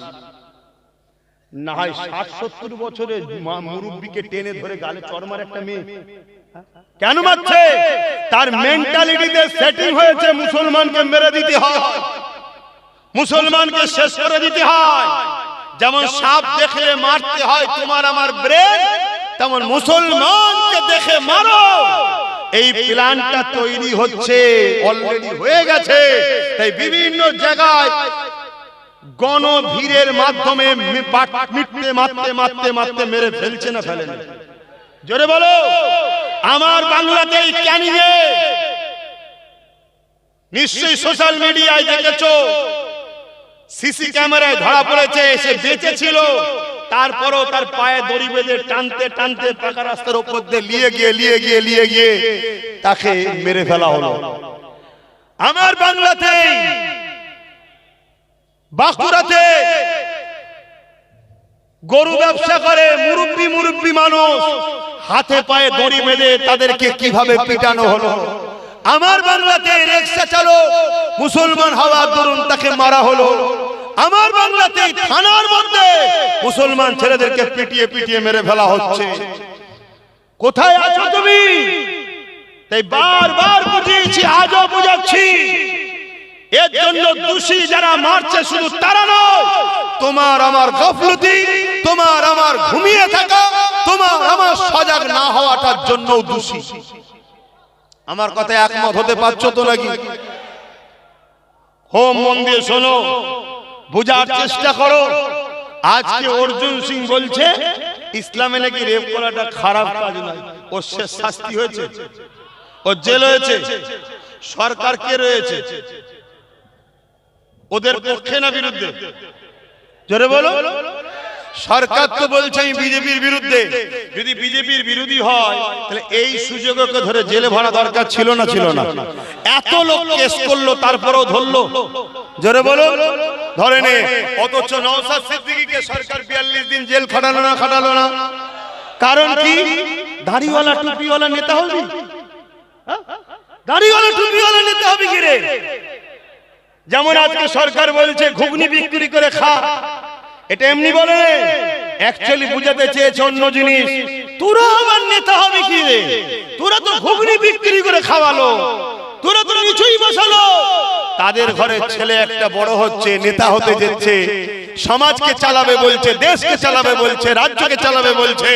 না হয় 60 70 বছরের মুরব্বিকে টেনে ধরে গালে চড় মারে একটা মেয়ে, কেন মারছে? তার মেন্টালিটিতে সেটিং হয়েছে মুসলমানকে মেরে দিতে হয়, মুসলমানকে শেষ করে দিতে হয়। যেমন সাপ দেখলে মারতে হয় তোমার আমার ব্রেন, তেমন মুসলমানকে দেখে মারো। এই প্ল্যানটা তৈরি হচ্ছে, অলরেডি হয়ে গেছে। তাই বিভিন্ন জায়গায় গণভিড়ের মাধ্যমে মিটতে মারতে মারতে মারতে মেরে ফেলছে না ফেলেন? জোরে বলো। আমার বাংলাতেই ক্যানিংয়ে নিশ্চয়ই সোশ্যাল মিডিয়ায় দেখেছো, সিসি ক্যামেরায় ধরা পড়েছে। সে বেঁচে ছিল, তারপরও তার পায়ে দড়ি বেঁধে টানতে টানতে পাকা রাস্তার উপর দিয়ে লিয়ে গিয়ে তাকে মেরে ফেলা হলো। আমার বাংলাতেই বাঁকুড়াতে গরু ব্যবসা করে মুরব্বি মানুষ, হাতে পায়ে দড়ি বেঁধে তাদেরকে কিভাবে পিটানো হলো। আমার বাংলাতে রিকশা চালক মুসলমান হওয়ার দরুন তাকে মারা হলো। আমার বাংলাতে থানার মধ্যে মুসলমান ছেলেদেরকে পিটিয়ে পিটিয়ে মেরে ফেলা হচ্ছে। কোথায় আছো তুমি? তাই বারবার বুঝিয়েছি, আজও বুঝাচ্ছি, এর জন্য দোষী যারা মারছে শুধু তারা নয়, তোমার আমার গাফলতি, তোমার আমার ঘুমিয়ে থাকা, তোমার আমার সজাগ না হওয়াটার জন্য দোষী। আমার কথায় একমত হতে পারছো তো নাকি? হোম মন দিয়ে শোনো, বুঝার চেষ্টা করো। আজকে অর্জুন সিং বলছে ইসলামে নাকি রেপ করাটা খারাপ কাজ নয়। ওর শেষ শাস্তি হয়েছে, ওর জেল হয়েছে। সরকার কে রয়েছে? ওদের পক্ষে না বিরুদ্ধে? জোরে বলো। সরকার তো বলছে আমি বিজেপির বিরুদ্ধে। যদি বিজেপির বিরোধী হয় তাহলে এই সুযোগকে ধরে জেলে ভরা দরকার ছিল না? ছিল না? এত লোক কেস করলো, তারপরেও ধরলো? জোরে বলো, ধরে নে। অথচ নওশাদ সিদ্দিকীকে সরকার 42 দিন জেল খাটালো না? কারণ কি? দাড়িওয়ালা টুপিওয়ালা নেতা হবি? দাড়িওয়ালা টুপিওয়ালা নেতা হবি কি রে? যেমন আজকে সরকার বলছে ঘুগনি বিক্রি করে খা, এটা এমনি বলে, অ্যাকচুয়ালি বুঝাতে চেয়েছে অন্য জিনিস। তোরা আবার নেতা হবে কি রে? তোরা তো ঘুগনি বিক্রি করে খাওয়ালো, তোরা তো কিছুই বসালো। তাদের ঘরে ছেলে একটা বড় হচ্ছে, নেতা হতে যাচ্ছে, সমাজকে চালাবে বলছে, দেশকে চালাবে বলছে, রাজ্যকে চালাবে বলছে,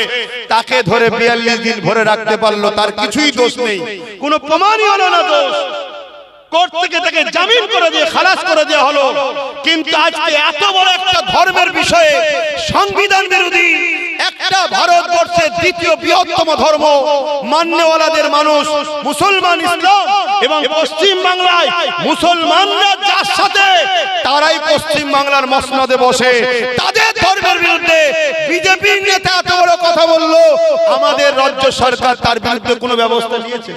তাকে ধরে 42 দিন ভরে রাখতে পারলো, তার কিছুই দোষ নেই, কোনো প্রমাণই হলো না দোষ। কোর্ট থেকে তাকে জামিন করে দিয়ে খালাস করে দেওয়া হলো। কিন্তু আজকে এত বড় একটা ধর্মের বিষয়ে সংবিধান বিরোধী একটা ভারতবর্ষের দ্বিতীয় বৃহত্তম ধর্ম মান্যওয়ালাদের মানুষ মুসলমান ইসলাম এবং পশ্চিম বাংলায় মুসলমানরা যার সাথে, তারাই পশ্চিম বাংলার মসনদে বসে তাদের ধর্মের বিরুদ্ধে বিজেপি নেতা এত বড় কথা বললো, আমাদের রাজ্য সরকার তার বিরুদ্ধে কোনো ব্যবস্থা নিয়েছে?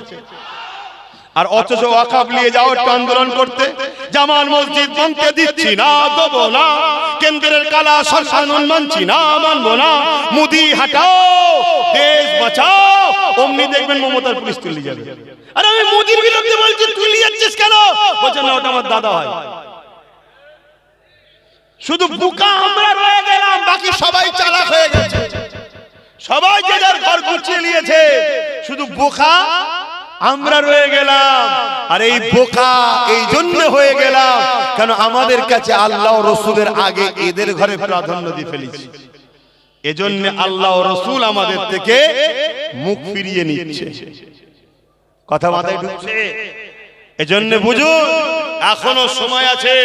আর অথচ ওয়াকফ নিয়ে যাও একটা আন্দোলন করতে, জামাল মসজিদ ভাঙতে দিচ্ছি না, দেবো না, কেন্দ্রের কালা সরকার মানছি না, মানবো না, মুদি হাটাও, দেশ বাঁচাও, অমনি দেখবেন মমতার পুলিশ তুলে যাবে। আরে আমি মোদির বিরুদ্ধে বলছি, তুই নিয়ে যাচ্ছিস কেন? বলছে না, ওটা আমার দাদা হয়। শুধু বোকা আমরা রয়ে গেলাম, বাকি সবাই চালাক হয়ে গেছে, সবাই যে যার ঘর গুছিয়ে নিয়েছে, শুধু বোকা আমরা রয়ে গেলাম। আর এই বোকা এই জন্য হয়ে গেলাম কেন আমাদের কাছে আল্লাহ ও রাসূলের আগে এদের ঘরে প্রাধান্য দিয়ে ফেলেছি। এজন্য আল্লাহ ও রাসূল আমাদের থেকে মুখ ফিরিয়ে নিচ্ছে। কথা মাথায় ঢুকছে? এজন্য বুঝুন, এখনো সময় আছে।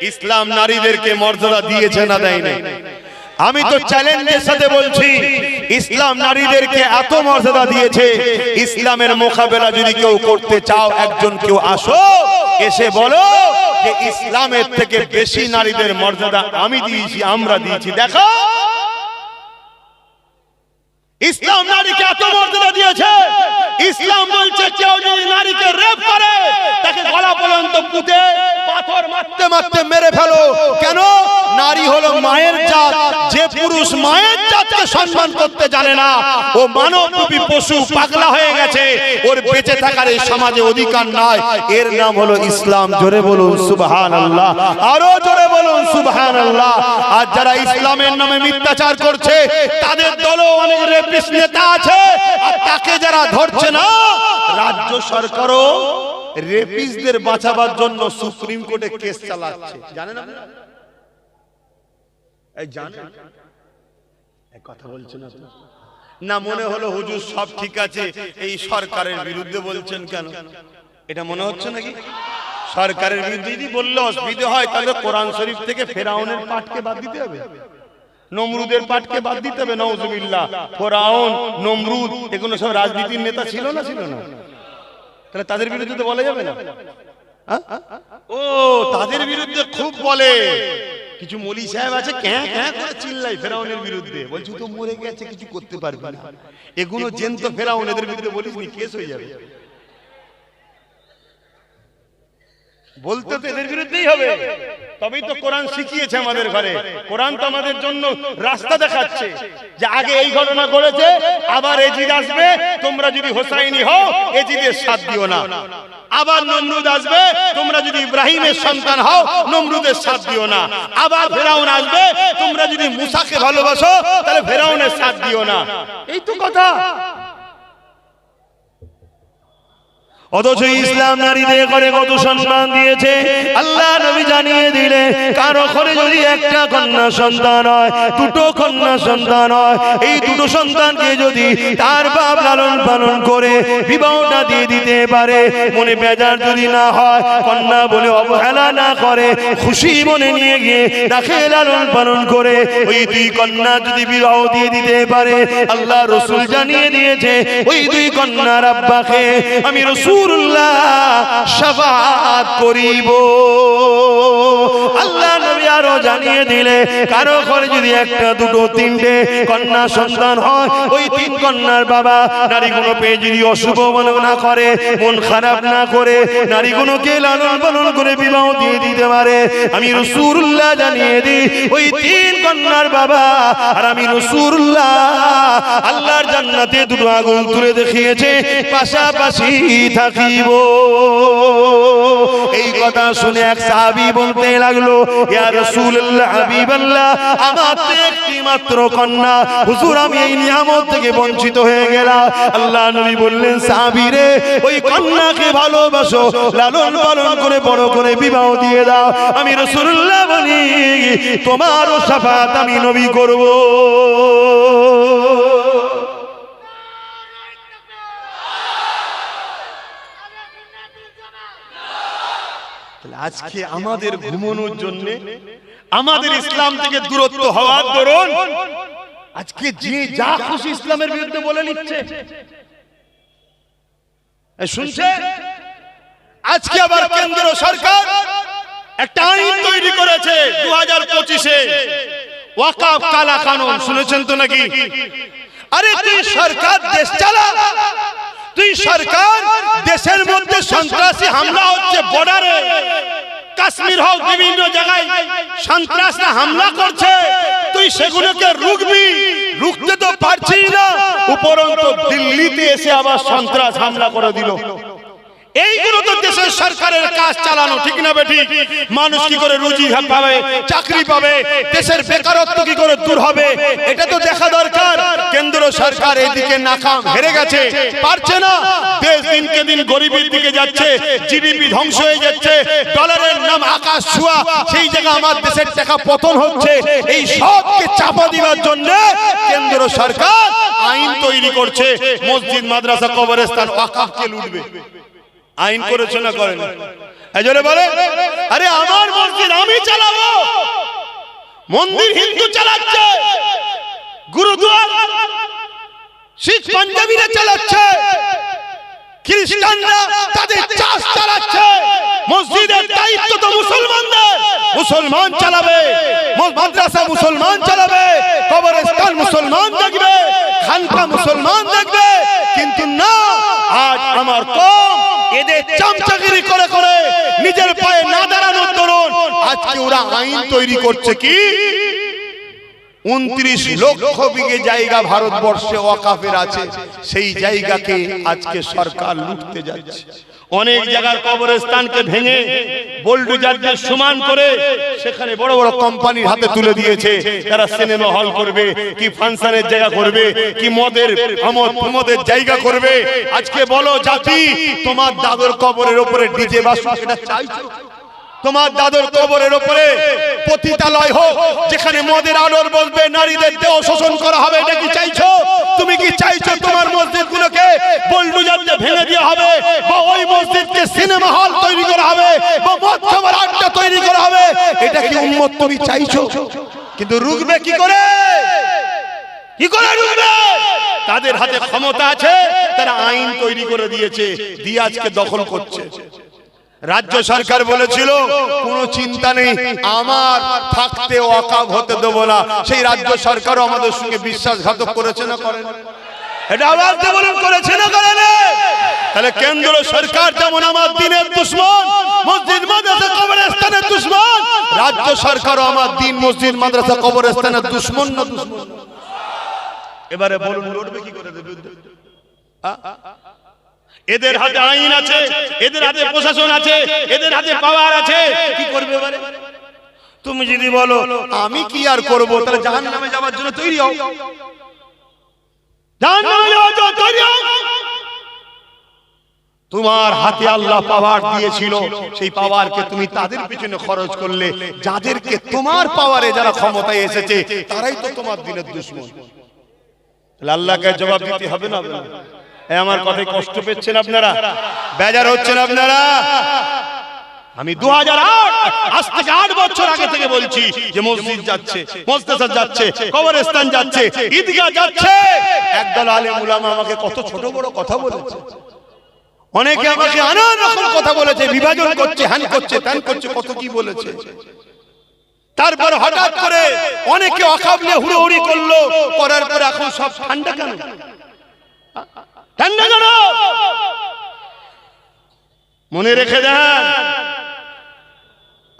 ইসলাম নারীদেরকে মর্যাদা দিয়েছে না দেয়নি? আমি তো চ্যালেঞ্জের সাথে বলছি, ইসলাম নারীদেরকে এত মর্যাদা দিয়েছে, ইসলামের মোকাবেলা যদি কেউ করতে চাও, একজন কেউ আসো, এসে বলো যে ইসলামের থেকে বেশি নারীদের মর্যাদা আমি দিয়েছি, আমরা দিয়েছি, দেখো। ইসলাম নারীকে এত মর্যাদা দিয়েছে, ইসলাম বলছে কেউ যদি নারীকে রেপ করে, তাকে গলা পর্যন্ত পুঁতে পাথর মারতে মারতে মেরে ফেলো। কেন? নারী হলো মায়ের জাত, যে পুরুষ মায়ের জাতকে সম্মান করতে জানে না, ও মানবরূপী পশু, পাগলা হয়ে গেছে, ওর বেঁচে থাকার এই সমাজে অধিকার নাই। এর নাম হলো ইসলাম। জোরে বলুন সুবহানাল্লাহ, আরো জোরে বলুন সুবহানাল্লাহ। আর যারা ইসলামের নামে মিথ্যাচার করছে, তাদের দলও অনেক রেপিস্ট নেতা আছে, আর তাকে যারা ধরছে না, রাজ্য সরকারও রেপিস্টদের বাঁচাবার জন্য সুপ্রিম কোর্টে কেস চালাচ্ছে। জানেন আপনারা? এই জানেন? এই কথা বলছেন আপনারা না? মনে হলো হুজুর সব ঠিক আছে, এই সরকারের বিরুদ্ধে বলছেন কেন? এটা মনে হচ্ছে নাকি? সরকারের বিরুদ্ধে যদি বললে অসুবিধা হয়, তাহলে কোরআন শরীফ থেকে ফেরাউনের পাঠকে বাদ দিতে হবে, নমরুদের পাঠকে বাদ দিতে হবে। নাউজুবিল্লাহ, ফেরাউন, নমরুদ, এগুলো সব রাজনীতির নেতা ছিল না? ছিল না? তাহলে তাদের বিরুদ্ধে তো বলা যাবে না? ও, তাদের বিরুদ্ধে খুব বলে। কিছু মলি সাহেব আছে, ক্যাঁ ক্যাঁ করে চিল্লাই ফেরাউনের বিরুদ্ধে, বলছি তো মরে গেছে, কিছু করতে পারবে না, এগুলো জেন্ত ফেরাউন, এদের বিরুদ্ধে বলিস নি, কেস হয়ে যাবে। বলতে তো এদের বিরুদ্ধেই হবে, তবেই তো কোরআন শিখিয়েছে আমাদের ঘরে। কোরআন তো আমাদের জন্য রাস্তা দেখাচ্ছে যে আগে এই ঘটনা ঘটেছে, আবার এজিদ আসবে, তোমরা যদি হোসাইনি হও এজিদের সাথ দিও না। আবার নমরুদ আসবে, তোমরা যদি ইব্রাহিমের সন্তান হও নমরুদের সাথ দিও না। আবার ফেরাউন আসবে, তোমরা যদি মুসাকে ভালোবাসো তাহলে ফেরাউনের সাথ দিও না। এই তো কথা। অথচ ইসলাম নারীদের ঘরে কত সম্মান দিয়েছে আল্লাহ নবী জানিয়ে দিলে, কারো ঘরে যদি একটা কন্যা সন্তান হয়, দুটো কন্যা সন্তান হয়, এই দুটো সন্তানকে যদি তার বাপ লালন পালন করে বিবাহটা দিয়ে দিতে পারে, মনে বেজার যদি না হয়, কন্যা বলে অবহেলা না করে, খুশি মনে নিয়ে গিয়ে তাকে লালন পালন করে ওই দুই কন্যা যদি বিবাহ দিয়ে দিতে পারে, আল্লাহ রাসূল জানিয়ে দিয়েছে ওই দুই কন্যার আব্বাকে আমি রাসূলুল্লাহ শাফাআত করিব। আল্লাহ নবী আরো জানিয়ে দিলে কারো ঘরে যদি একটা দুটো তিনটে কন্যা সন্তান হয়, ওই তিন কন্যার বাবা নারীগুলো পেয়ে যদি অশুভ মনে না করে, মন খারাপ না করে, নারীগুলোকে লালন পালন করে বিবাহ দিয়ে দিতে পারে। আমি রাসূলুল্লাহ জানিয়ে দিই, ওই তিন কন্যার বাবা আর আমি রাসূলুল্লাহ আল্লাহর জান্নাতে দুটো আগুন তুলে দেখিয়েছে, পাশাপাশি থাকিব। এই কথা শুনে এক সাহাবী বলতে লাগলো, ইয়া রাসূলুল্লাহ হাবিবাল্লাহ, আমার তো একটি মাত্র কন্যা, হুজুর আমি এই নিয়ামত থেকে বঞ্চিত হয়ে গেলাম। আল্লাহ নবী বললেন, সাহাবী রে, ওই কন্যাকে ভালোবাসো, লালন পালন করে বড় করে বিবাহ দিয়ে দাও। আমি রাসূলুল্লাহ বলি, তোমারও শাফাত আমি নবী করব। আজকে আমাদের ঘুমানোর জন্য, আমাদের ইসলাম থেকে দূরত্ব হওয়ার দরুন আজকে যে যা খুশি ইসলামের বিরুদ্ধে বলে নিচ্ছে। শুনছে, আজকে আবার কেন্দ্র সরকার একটা আইন তৈরি করেছে 2025-এ, ওয়াকফ কালা কানুন। শুনেছেন তো নাকি? আরে তুই সরকার দেশ চালা, তুই সরকার দেশের মধ্যে সন্ত্রাসী হামলা হচ্ছে, বর্ডারে কাশ্মীর হোক বিভিন্ন জায়গায় সন্ত্রাসরা হামলা করছে, তুই সেগুলোকে রুখবি, রুখতে তো পারছিস না, উপরন্তু দিল্লিতে এসে আবার সন্ত্রাস হামলা করে দিল। এইগুলো তো দেশের সরকারের কাজ চালানো, ঠিক না বেঠিক? মানুষ কি করে রুজি পাবে, চাকরি পাবে, দেশের বেকারত্ব কি করে দূর হবে, এটা তো দেখা দরকার। কেন্দ্র সরকার এইদিকে নাকাম, হেরে গেছে, পারছে না। দেশ দিনকে দিন গরিবের দিকে যাচ্ছে, জিডিপি ধ্বংস হয়ে যাচ্ছে, ডলারের নাম আকাশ ছোঁয়া, সেই জায়গা আমার দেশের টাকা পতন হচ্ছে। এই সবকে চাপা দেওয়ার জন্য কেন্দ্র সরকার আইন তৈরি করছে, মসজিদ মাদ্রাসা কবরস্থান ওয়াকফকে লুটবে। আইন করেছে না করেন? এজন্য বলে, আরে আমার মসজিদ আমি চালাবো, মন্দির হিন্দু চালাচ্ছে, গুরুদুয়ার শিখ পাঞ্জাবিরা চালাচ্ছে, খ্রিস্টানরা তাদের চাষ চালাচ্ছে। মসজিদের দায়িত্ব তো মুসলমানদের, মুসলমান চালাবে, মাদ্রাসা মুসলমান চালাবে, কবরস্থান মুসলমান দেখবে, খানকা মুসলমান দেখবে। কিন্তু না, আজ আমার কম এদের চামচাগিরি করে করে নিজের পায়ে না দাঁড়ানোর দরুন আজকে ওরা আইন তৈরি করছে কি 29 লক্ষ বিঘে জায়গা ভারতবর্ষে ওয়াকফের আছে, সেই জায়গাকে আজকে সরকার লুটতে যাচ্ছে। অনেক জায়গার কবরস্থানকে ভেঙে বোল্ডোজার দিয়ে সমান করে সেখানে বড় বড় কোম্পানির হাতে তুলে দিয়েছে। তারা সিনেমা হল করবে, কি ফাংশনের জায়গা করবে, কি মদের জায়গা করবে। আজকে বলো জাতি, তোমার দাদুর কবরের উপরে ডিজে বাজছে, সেটা চাইছো? তোমার দাদুর কবরের উপরে পতিতালয় হোক, যেখানে মদের আলোর বলবে, নারীদের দেহ শোষণ করা হবে, এটা কি চাইছো? তুমি কি চাইছো তোমার মসজিদগুলোকে বুলডোজার দিয়ে ভেঙে দেওয়া হবে, বা ওই মসজিদকে সিনেমা হল তৈরি করা হবে, বা মদ খাবার আড্ডা তৈরি করা হবে? এটা কি উম্মত তুমি চাইছো? কিন্তু রুখবে কি করে? কি করে রুখবে? তাদের হাতে ক্ষমতা আছে, তারা আইন তৈরি করে দিয়েছে, দিয়ে আজকে দখল করছে। রাজ্য সরকার বলেছিল কোনো চিন্তা নেই, আমার থাকতে ওয়াকফ হতে দেব না। সেই রাজ্য সরকারও আমাদের সঙ্গে বিশ্বাসঘাতক করেছে না করেন? এটা আওয়াজ দিয়ে বলুন, করেছে না করেন? তাহলে কেন্দ্র সরকার যেমন আমার দিনের দুশমন, মসজিদ মাদ্রাসা কবরস্থানের দুশমন, রাজ্য সরকারও আমার দিন, মসজিদ মাদ্রাসা কবরস্থানের দুশমন না দুশমন? এবারে বলুন, লড়বে কি করে? এদের হাতে আইন আছে, এদের হাতে প্রশাসন আছে, এদের হাতে পাওয়ার আছে, কি করবে এবারে? তুমি যদি বলো আমি কি আর করব, তাহলে জাহান্নামে যাওয়ার জন্য তৈরি হও, জাহান্নামে যাওয়ার জন্য তৈরি হও। তোমার হাতে আল্লাহ পাওয়ার দিয়েছিল, সেই পাওয়ারকে তুমি তাদের পিছনে খরচ করলে, যাদেরকে তোমার পাওয়ারে যারা ক্ষমতায় এসেছে তারাই তো তোমার দিনের দুশমন। তাহলে আল্লাহকে জবাব দিতে হবে না? আমার কথায় কষ্ট পেচ্ছেন আপনারা? বেজার হচ্ছেন আপনারা? আমি 2008 আজ থেকে 8 বছর আগে থেকে বলছি যে মসজিদ যাচ্ছে, মাদ্রাসা যাচ্ছে, কবরস্থান যাচ্ছে, ঈদগাহ যাচ্ছে। একদল আলেম উলামা আমাকে কত ছোট বড় কথা বলেছে, অনেকে আমাকে নানান রকম কথা বলেছে, বিভাজন করছে, হানি করছে, ত্যান করছে, কত কি বলেছে। তারপর হঠাৎ করে অনেকে অকাবলে হুড়োহুড়ি করলো, করার পর এখন সব ঠান্ডা কেন? ঠান্ডা কেন? মনে রেখে দেন,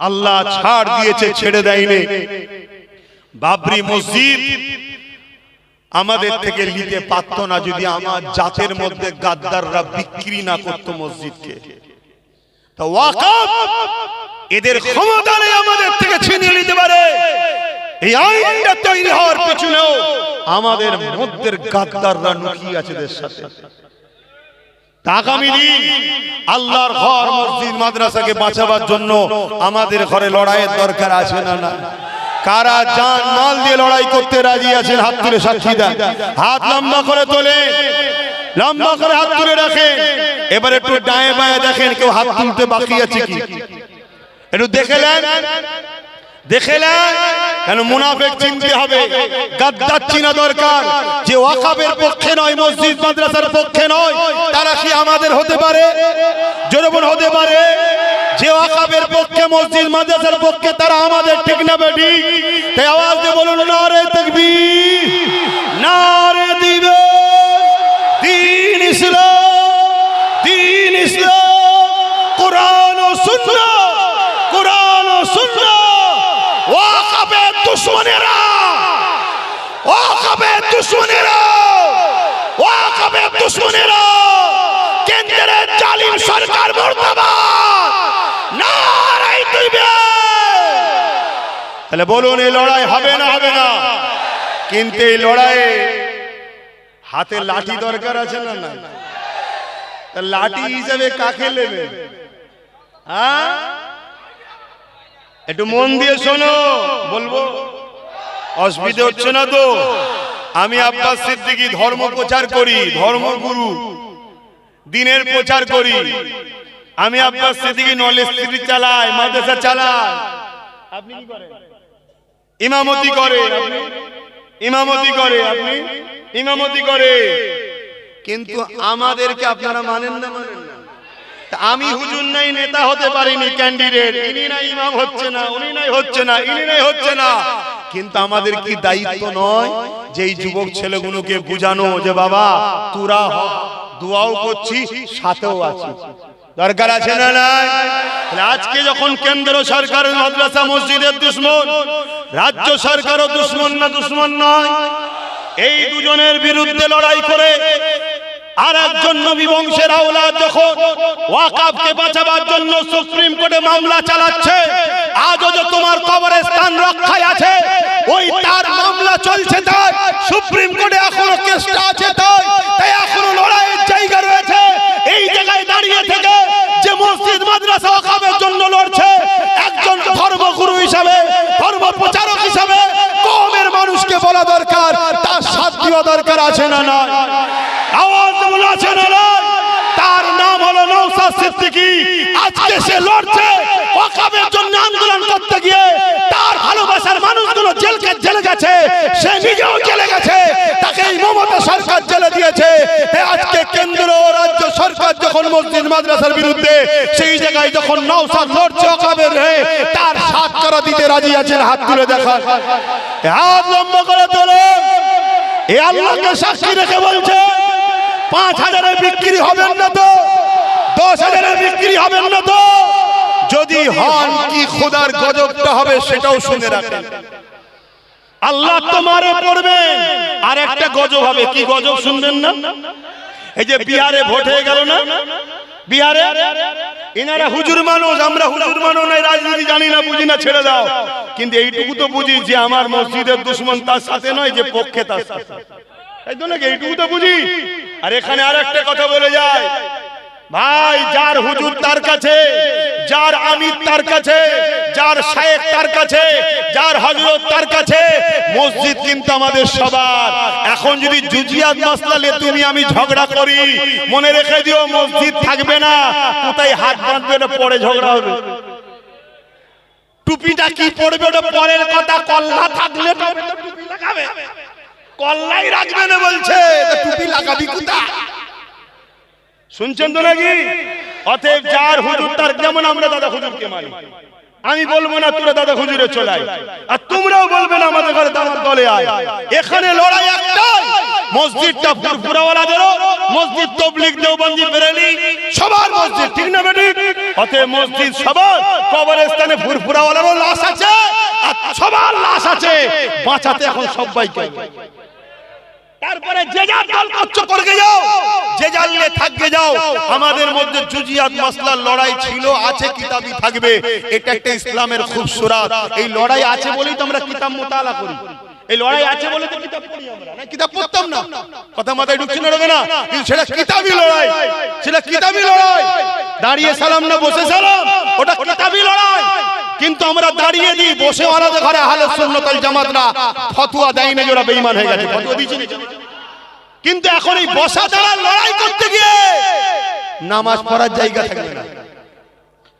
আল্লাহ ছাড় দিয়েছে, ছেড়ে দেয়নি। বাবরি মসজিদ আমাদের থেকে নিতে পারতো না যদি আমার জাতের মধ্যে গাদ্দাররা বিক্রি না করতো মসজিদকে। তো ওয়াকফ এদের ক্ষমতা নেই আমাদের থেকে ছিনিয়ে নিতে পারে। এই আইনটা তৈরি হওয়ার পেছনেও আমাদের মধ্যে গাদ্দাররা লুকিয়ে আছে এদের সাথে। আগামী দিন আল্লাহর ঘর মসজিদ মাদ্রাসাকে বাঁচাবার জন্য আমাদের ঘরে লড়াইয়ের দরকার আছে না? না। কারা জান মাল দিয়ে লড়াই করতে রাজি আছেন? হাত তুলে সাক্ষী দেন। হাত লম্বা করে তোলে, লম্বা করে হাত তুলে রাখেন। এবার একটু ডায়ে বায়ে দেখেন কেউ হাত তুলতে বাকি আছে কি, একটু দেখে নেন, দেখে নেন। কেন মুনাফিক চিনতে হবে, গাদ্দার চিনা দরকার। যে ওয়াকফের পক্ষে নয়, মসজিদ মাদ্রাসার পক্ষে নয়, তারা কি আমাদের হতে পারে? জনগণ হতে পারে? যে ওয়াকফের পক্ষে, মসজিদ মাদ্রাসার পক্ষে, তারা আমাদের, ঠিক না বেটি? তাই আওয়াজ দিয়ে বলুন নারে তাকবীর, নারে দিবে দ্বীন ইসলাম, দ্বীন ইসলাম, কোরআন ও সুন্নাহ, কোরআন ও সুন্নাহ। ওয়াকফের দুশমনেরা, ওয়াকফের দুশমনেরা, ওয়াকফের দুশমনেরা, কেন্দ্রের জালিম সরকার মুর্দাবাদ, নারে তাকবীর। তাহলে বলুন এই লড়াই হবে না? হবে না। কিন্তু এই লড়াইয়ে হাতে লাঠি দরকার আছে না? না। লাঠি হিসেবে কাকে নেবে? হ্যাঁ, একটু মন দিয়ে শোনো, বলবো, অসুবিধা হচ্ছে না তো? আমি আব্বাস সিদ্দিকী ধর্ম প্রচার করি, ধর্মগুরু, দিনের প্রচার করি। আমি আব্বাস সিদ্দিকী নলেজ টিভি চালাই, মাদ্রাসা চালাই। আপনি কি করেন? ইমামতি করে। আপনি ইমামতি করে, আপনি ইমামতি করে। কিন্তু আমাদেরকে আপনারা মানেন না? মানেন না। আমি হুজুর নাই, নেতা হতে পারিনি, ক্যান্ডিডেট, ইনি নাই ইমাম হচ্ছে না, উনি নাই হচ্ছে না, ইনি নাই হচ্ছে না। কিন্তু আমাদের কি দায়িত্ব নয় যে এই যুবক ছেলেগুলোকে বুঝানো যে বাবা তোরা দোয়াও করছি, সাথেও আছি? দরকার আছে না? নাই। আজকে যখন কেন্দ্র সরকার মাদ্রাসা মসজিদের দুশমন, রাজ্য সরকারও দুশমন না? দুশমন নয়? এই দুজনের বিরুদ্ধে লড়াই করে আর একজন নবী বংশের আওলাদ যখন ওয়াকফকে বাঁচাবার জন্য সুপ্রিম কোর্টে মামলা চালাচ্ছে, আজও যে তোমার কবরের স্থান রক্ষায় আছে, ওই তার মামলা চলছে, তাই সুপ্রিম কোর্টে এখনো কেসটা আছে, তাই এখনো লড়াইয়ের জায়গা রয়েছে। এই জায়গায় দাঁড়িয়ে থেকে যে মসজিদ মাদ্রাসা ওয়াকফের জন্য লড়ছে, একজন ধর্মগুরু হিসাবে, ধর্ম প্রচারক হিসাবে কওমের মানুষকে বলা দরকার, তার সাথ দেওয়া দরকার আছে না? না। আওয়াজ আছে না? তার নাম হলো নওশাদ সিদ্দিকী। আজকে সে লড়ছে ওয়াকফের জন্য, আন্দোলন করতে গিয়ে তার ভালোবাসার মানুষগুলো জেলে গেছে, সে নিজেও জেলে গেছে, তাকে এই মমতা সরকার জেলে দিয়েছে। আজকে কেন্দ্র ও রাজ্য সরকার যখন মসজিদ মাদ্রাসার বিরুদ্ধে, সেই জায়গায় যখন নওশাদ লড়ছে ওয়াকফের হয়ে, তার সাথ করা দিতে রাজি আছেন? হাত তুলে দেখান, হাত লম্বা করে তোলে। এ আল্লাহকে সাক্ষী রেখে বলছে 5,000-এ বিক্রি হবেন না তো? 10,000-এ বিক্রি হবেন না তো? যদি হন, কি খোদার গজবটা হবে সেটাও শুনে রাখেন। আল্লাহ তোমারে পড়বেন, আর একটা গজব হবে। কি গজব শুনবেন না? এই যে বিহারে ভোট হয়ে গেল না, বিহারে এনারা হুজুর মানুষ, আমরা হুজুর মানুষ নাই, রাজনীতি জানি না, বুঝি না, ছেড়ে দাও। কিন্তু এইটুকু তো বুঝি যে আমার মসজিদের দুশমন তার সাথে নয়, যে পক্ষে তার সাথে, তাই তো নাকি? এইটুকু তো বুঝি। আর এখানে আর একটা কথা বলে যায়, ভাই, যার হুজুর তার কাছে, যার আমির তার কাছে, যার শায়েখ তার কাছে, যার হযরত তার কাছে, মসজিদ কিন্তু আমাদের সবার। এখন যদি জুজিয়াত মাসলা নিয়ে তুমি আমি ঝগড়া করি, মনে রেখে দিও মসজিদ থাকবে না। কোথায় হাত বাঁধবে ওটা পরে ঝগড়া হবে। টুপিটা কি পড়বে ওটা পরের কথা, কল্লা থাকলে টুপি লাগাবে, কল্লাই রাখবে না বলছে, টুপি লাগাবি কোথায়? শুনছেন তো নাকি? অতএব যার হুজুর তার, যেমন আমরা দাদা হুজুরকে মানি, আমি বলবো না তোরা দাদা হুজুরে চলে আয়, আর তোমরাও বলবে না আমাদের ঘরে দাওয়াত দলে আয়। এখানে লড়াই একটাই, মসজিদটা ফুরফুরাওয়ালাদেরও, মসজিদ তবলিগ দেওবন্দি বেরেলি সবার মসজিদ, ঠিক না বেটি? অতএব মসজিদ সবার, কবরস্থানে ফুরফুরাওয়ালারও লাশ আছে আর সবার লাশ আছে, বাঁচাতে এখন সবাইকে। তারপরে যে যার দল করছো করকে যাও, যে যার নিয়ে থাকবে যাও। আমাদের মধ্যে জুজিয়াত মাসলার লড়াই ছিল, আছে, কিতাবই থাকবে। এটা একটা ইসলামের খুবসুরাত। এই লড়াই আছে বলেই তো আমরা কিতাব মুতালা করি, এই লড়াই আছে বলে তো কিতাব পড়ি আমরা, না কিতাব পড়তাম না। কথা মাথায় ঢুকছে না, ঢোকে না? কিন্তু সেটা কিতাবই লড়াই, সেটা কিতাবই লড়াই। দাঁড়িয়ে সালাম না বসে সালাম, ওটা কিতাবই লড়াই। কিন্তু আমরা দাঁড়িয়ে দিই, বসে ওয়ালাদের ঘরে আহলে সুন্নাত ওয়াল জামাতরা ফতোয়া দেয় না যে ওরা বেঈমান হয়ে গেছে, ফতোয়া দিয়েছে। কিন্তু এখন এই বসা দাঁড়া লড়াই করতে গিয়ে নামাজ পড়ার জায়গা থাকবে না,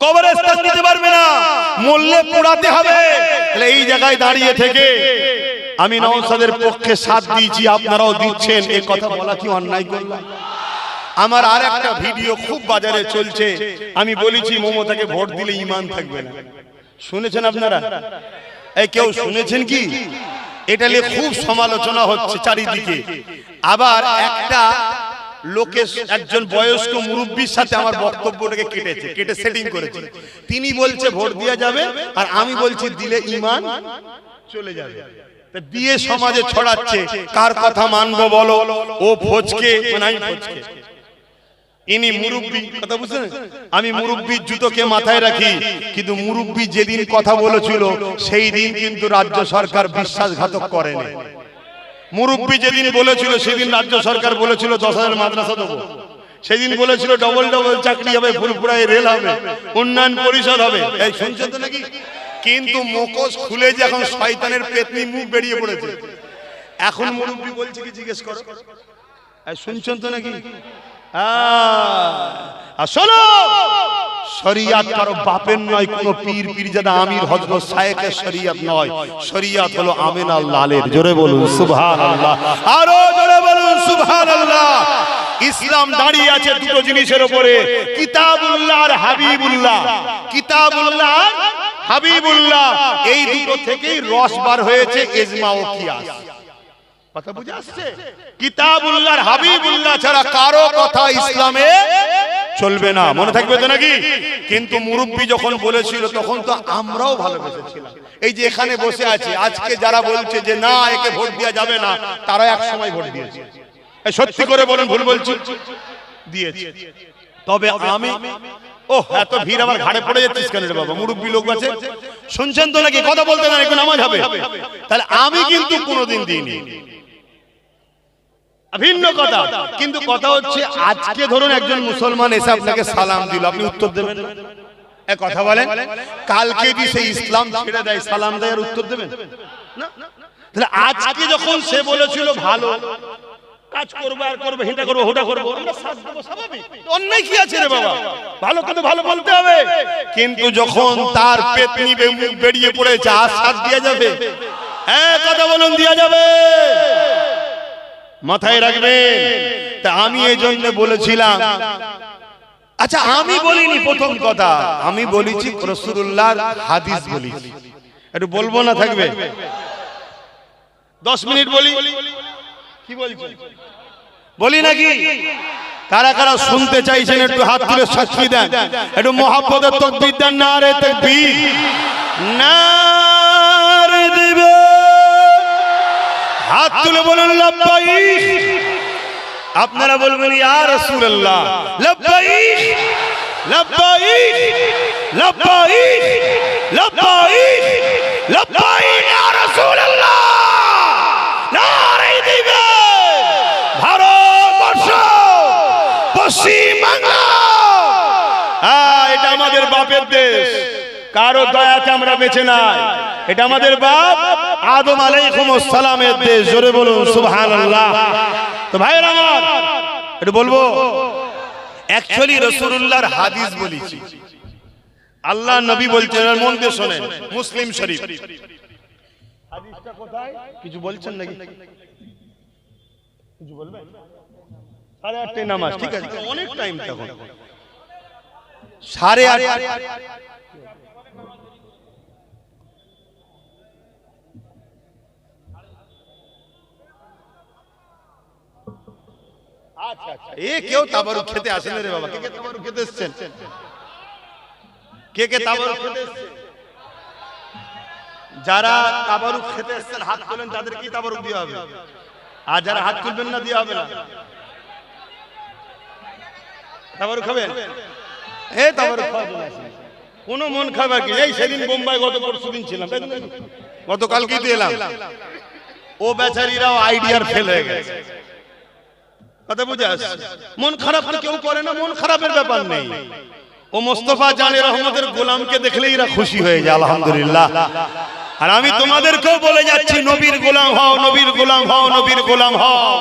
কবরস্থান দিতে পারবে না, মরলে পোড়াতে হবে। তাহলে এই জায়গায় দাঁড়িয়ে থেকে আমি নওশাদের পক্ষে সাথ দিয়েছি, আপনারাও দিচ্ছেন, এই কথা বলা কি অন্যায় করলাম? আমার আর একটা ভিডিও খুব বাজারে চলছে, আমি বলেছি মমতাকে ভোট দিলে ঈমান থাকবে না। শুনেছেন আপনারা? এই কেউ শুনেছেন কি? এটা নিয়ে খুব সমালোচনা হচ্ছে চারিদিকে। আবার একটা লোকে, একজন বয়স্ক মুরব্বীর সাথে আমার বক্তব্যটাকে কেটে সেটিং করেছে। তিনি বলছে ভোট দেওয়া যাবে, আর আমি বলছি দিলে ঈমান চলে যাবে। দিয়ে সমাজে ছড়াচ্ছে, কার কথা মানবো বলো? ও ফজকে, নাই ফজকে, ইনি মুরব্বী, কথা বুঝছেন? আমি মুরব্বীর জুতোকে মাথায় রাখি, কিন্তু মুরব্বী যেদিন কথা বলেছিল সেই দিন কিন্তু রাজ্য সরকার বিশ্বাসঘাতক করেনি। মুরব্বী যেদিন বলেছিল সেদিন রাজ্য সরকার বলেছিল 10,000 মাদ্রাসা দেবো, সেদিন বলেছিল ডবল ডবল চাকরি হবে, ফুরফুরায় রেল হবে, উন্নয়ন পরিষদ হবে। এই শুনছেন তো নাকি? কিন্তু মুখোশ খুলে যে এখন শয়তানের পেতনি মুখ বেরিয়ে পড়েছে। এখন মুরব্বী বলছে কি জিজ্ঞেস করো, শুনছেন তো নাকি? শোনো, শরিয়াত কারো বাপের নয়, কোন পীর পীরজাদা আমির হযরত শায়েখের শরিয়াত নয়। শরিয়াত হলো আমিনা লালের। জোরে বলুন সুবহানাল্লাহ, আরো জোরে বলুন সুবহানাল্লাহ। ইসলাম দাঁড়িয়ে আছে দুটো জিনিসের উপরে, কিতাবুল্লাহ আর হাবিবুল্লাহ। কিতাবুল্লাহ আর হাবিবুল্লাহ, এই দুটো থেকেই রস বার হয়েছে ইজমা ও কিয়াস। কথা বুঝে আসছে? কিতাবুল্লাহ আর হাবিবুল্লাহ ছাড়া কারো কথা ইসলামে চলবে না, মনে থাকবে তো নাকি? কিন্তু মুরব্বী যখন বলেছিল তখন তো আমরাও ভালোবেসেছিলাম। এই যে এখানে বসে আছে আজকে যারা বলছে যে না একে ভোট দেওয়া যাবে না, তারা এক সময় ভোট দিয়েছে। সত্যি করে বলেন, ভুল বলছি? দিয়েছে। তবে আমি, ও এত ভিড় আমার ঘাড়ে পড়ে যাচ্ছিস কেন রে বাবা? মুরব্বী লোক আছে, শুনছেন তো নাকি? কথা বলতে না, এখন নামাজ হবে। তাহলে আমি কিন্তু কোনোদিন দিইনি, ভিন্ন কথা। কিন্তু কথা হচ্ছে আজকে ধরুন একজন মুসলমান এসে আপনাকে সালাম দিল, আপনি উত্তর দেবেন? এক কথা বলেন, কালকে যদি সেই ইসলাম ছেড়ে দেয়, সালাম দেয় আর উত্তর দেবেন না? তাহলে আজকে যখন সে বলেছিল ভালো কাজ করবো, আর করবো, হিটা করবো, হোটা করবো, আমরা সাথ দেবো, স্বাভাবিক। অন্যায় কি আছে রে বাবা? ভালো কিন্তু ভালো বলতে হবে। কিন্তু যখন তার পেতনি মুখ বেরিয়ে পড়েছে, আর সাথ দেওয়া যাবে? হ্যাঁ কথা বলুন, দেওয়া যাবে, মাথায় রাখবেন। তা আমি এই জন্য বলেছিলাম, আচ্ছা আমি বলিনি, প্রথম কথা আমি বলেছি রাসূলুল্লাহর হাদিস বলেছি, একটু বলবো না থাকবে? 10 মিনিট বলি, কি বলছেন? বলি নাকি? কারা কারা শুনতে চাইছেন একটু হাত তুলে সাক্ষী দেন, একটু মহব্বতের তাকবীর দেন। নারে তাকবীর, নারে দিবে, হাত তুলে বলুন লাব্বাইক। আপনারা বলবেন ইয়া রাসূলুল্লাহ, লাব্বাইক লাব্বাইক লাব্বাইক লাব্বাইক লাব্বাইক ইয়া রাসূলুল্লাহ। নারে দিবে, ভারতবর্ষ, পশ্চিম বাংলা, এটা আমাদের বাপের দেশ, কারো দয়াতে আমরা বেঁচে নাই। এটা আমাদের বাপ আদম আলাইহিস সালামের দেশ। জোরে বলুন সুবহানাল্লাহ। তো ভাইরা আমার একটু বলবো, অ্যাকচুয়ালি রাসূলুল্লাহর হাদিস বলেছি, আল্লাহ নবী বলছেন, মন দিয়ে শুনেন, মুসলিম শরীফ। হাদিসটা কোথায়? কিছু বলছেন নাকি? কিছু বলবেন? 8:30 নামাজ, ঠিক আছে, অনেক টাইম তখন 8:30। আচ্ছা আচ্ছা, এ কেউ তাবারুক খেতে আসেন রে বাবা, কে কে তাবারুক খেতে এসেছেন? কে কে তাবারুক খেতে এসেছেন? যারা তাবারুক খেতে এসেছেন হাত তোলেন, তাদের কি তাবারুক দেওয়া হবে? আর যারা হাত তুলবেন না দেওয়া হবে না? তাবারুক খাবেন? এই তাবারুক খাওয়ার জন্য আসেন। কোনো মন খাবার কি? এই সেদিন বোম্বাই গত পরশুদিন ছিলাম, গতকালকেই তো এলাম। ও বেচারিরাও আইডিয়ার ফেল হয়ে গেছে। কথা বুঝে আসছে? মন খারাপ তো কেউ করে না, মন খারাপের ব্যাপার নেই। ও মোস্তফা জানে রহমতের গোলামকে দেখলেই এরা খুশি হয়ে যায়, আলহামদুলিল্লাহ। আর আমি তোমাদেরকেও বলে যাচ্ছি, নবীর গোলাম হও, নবীর গোলাম হও, নবীর গোলাম হও।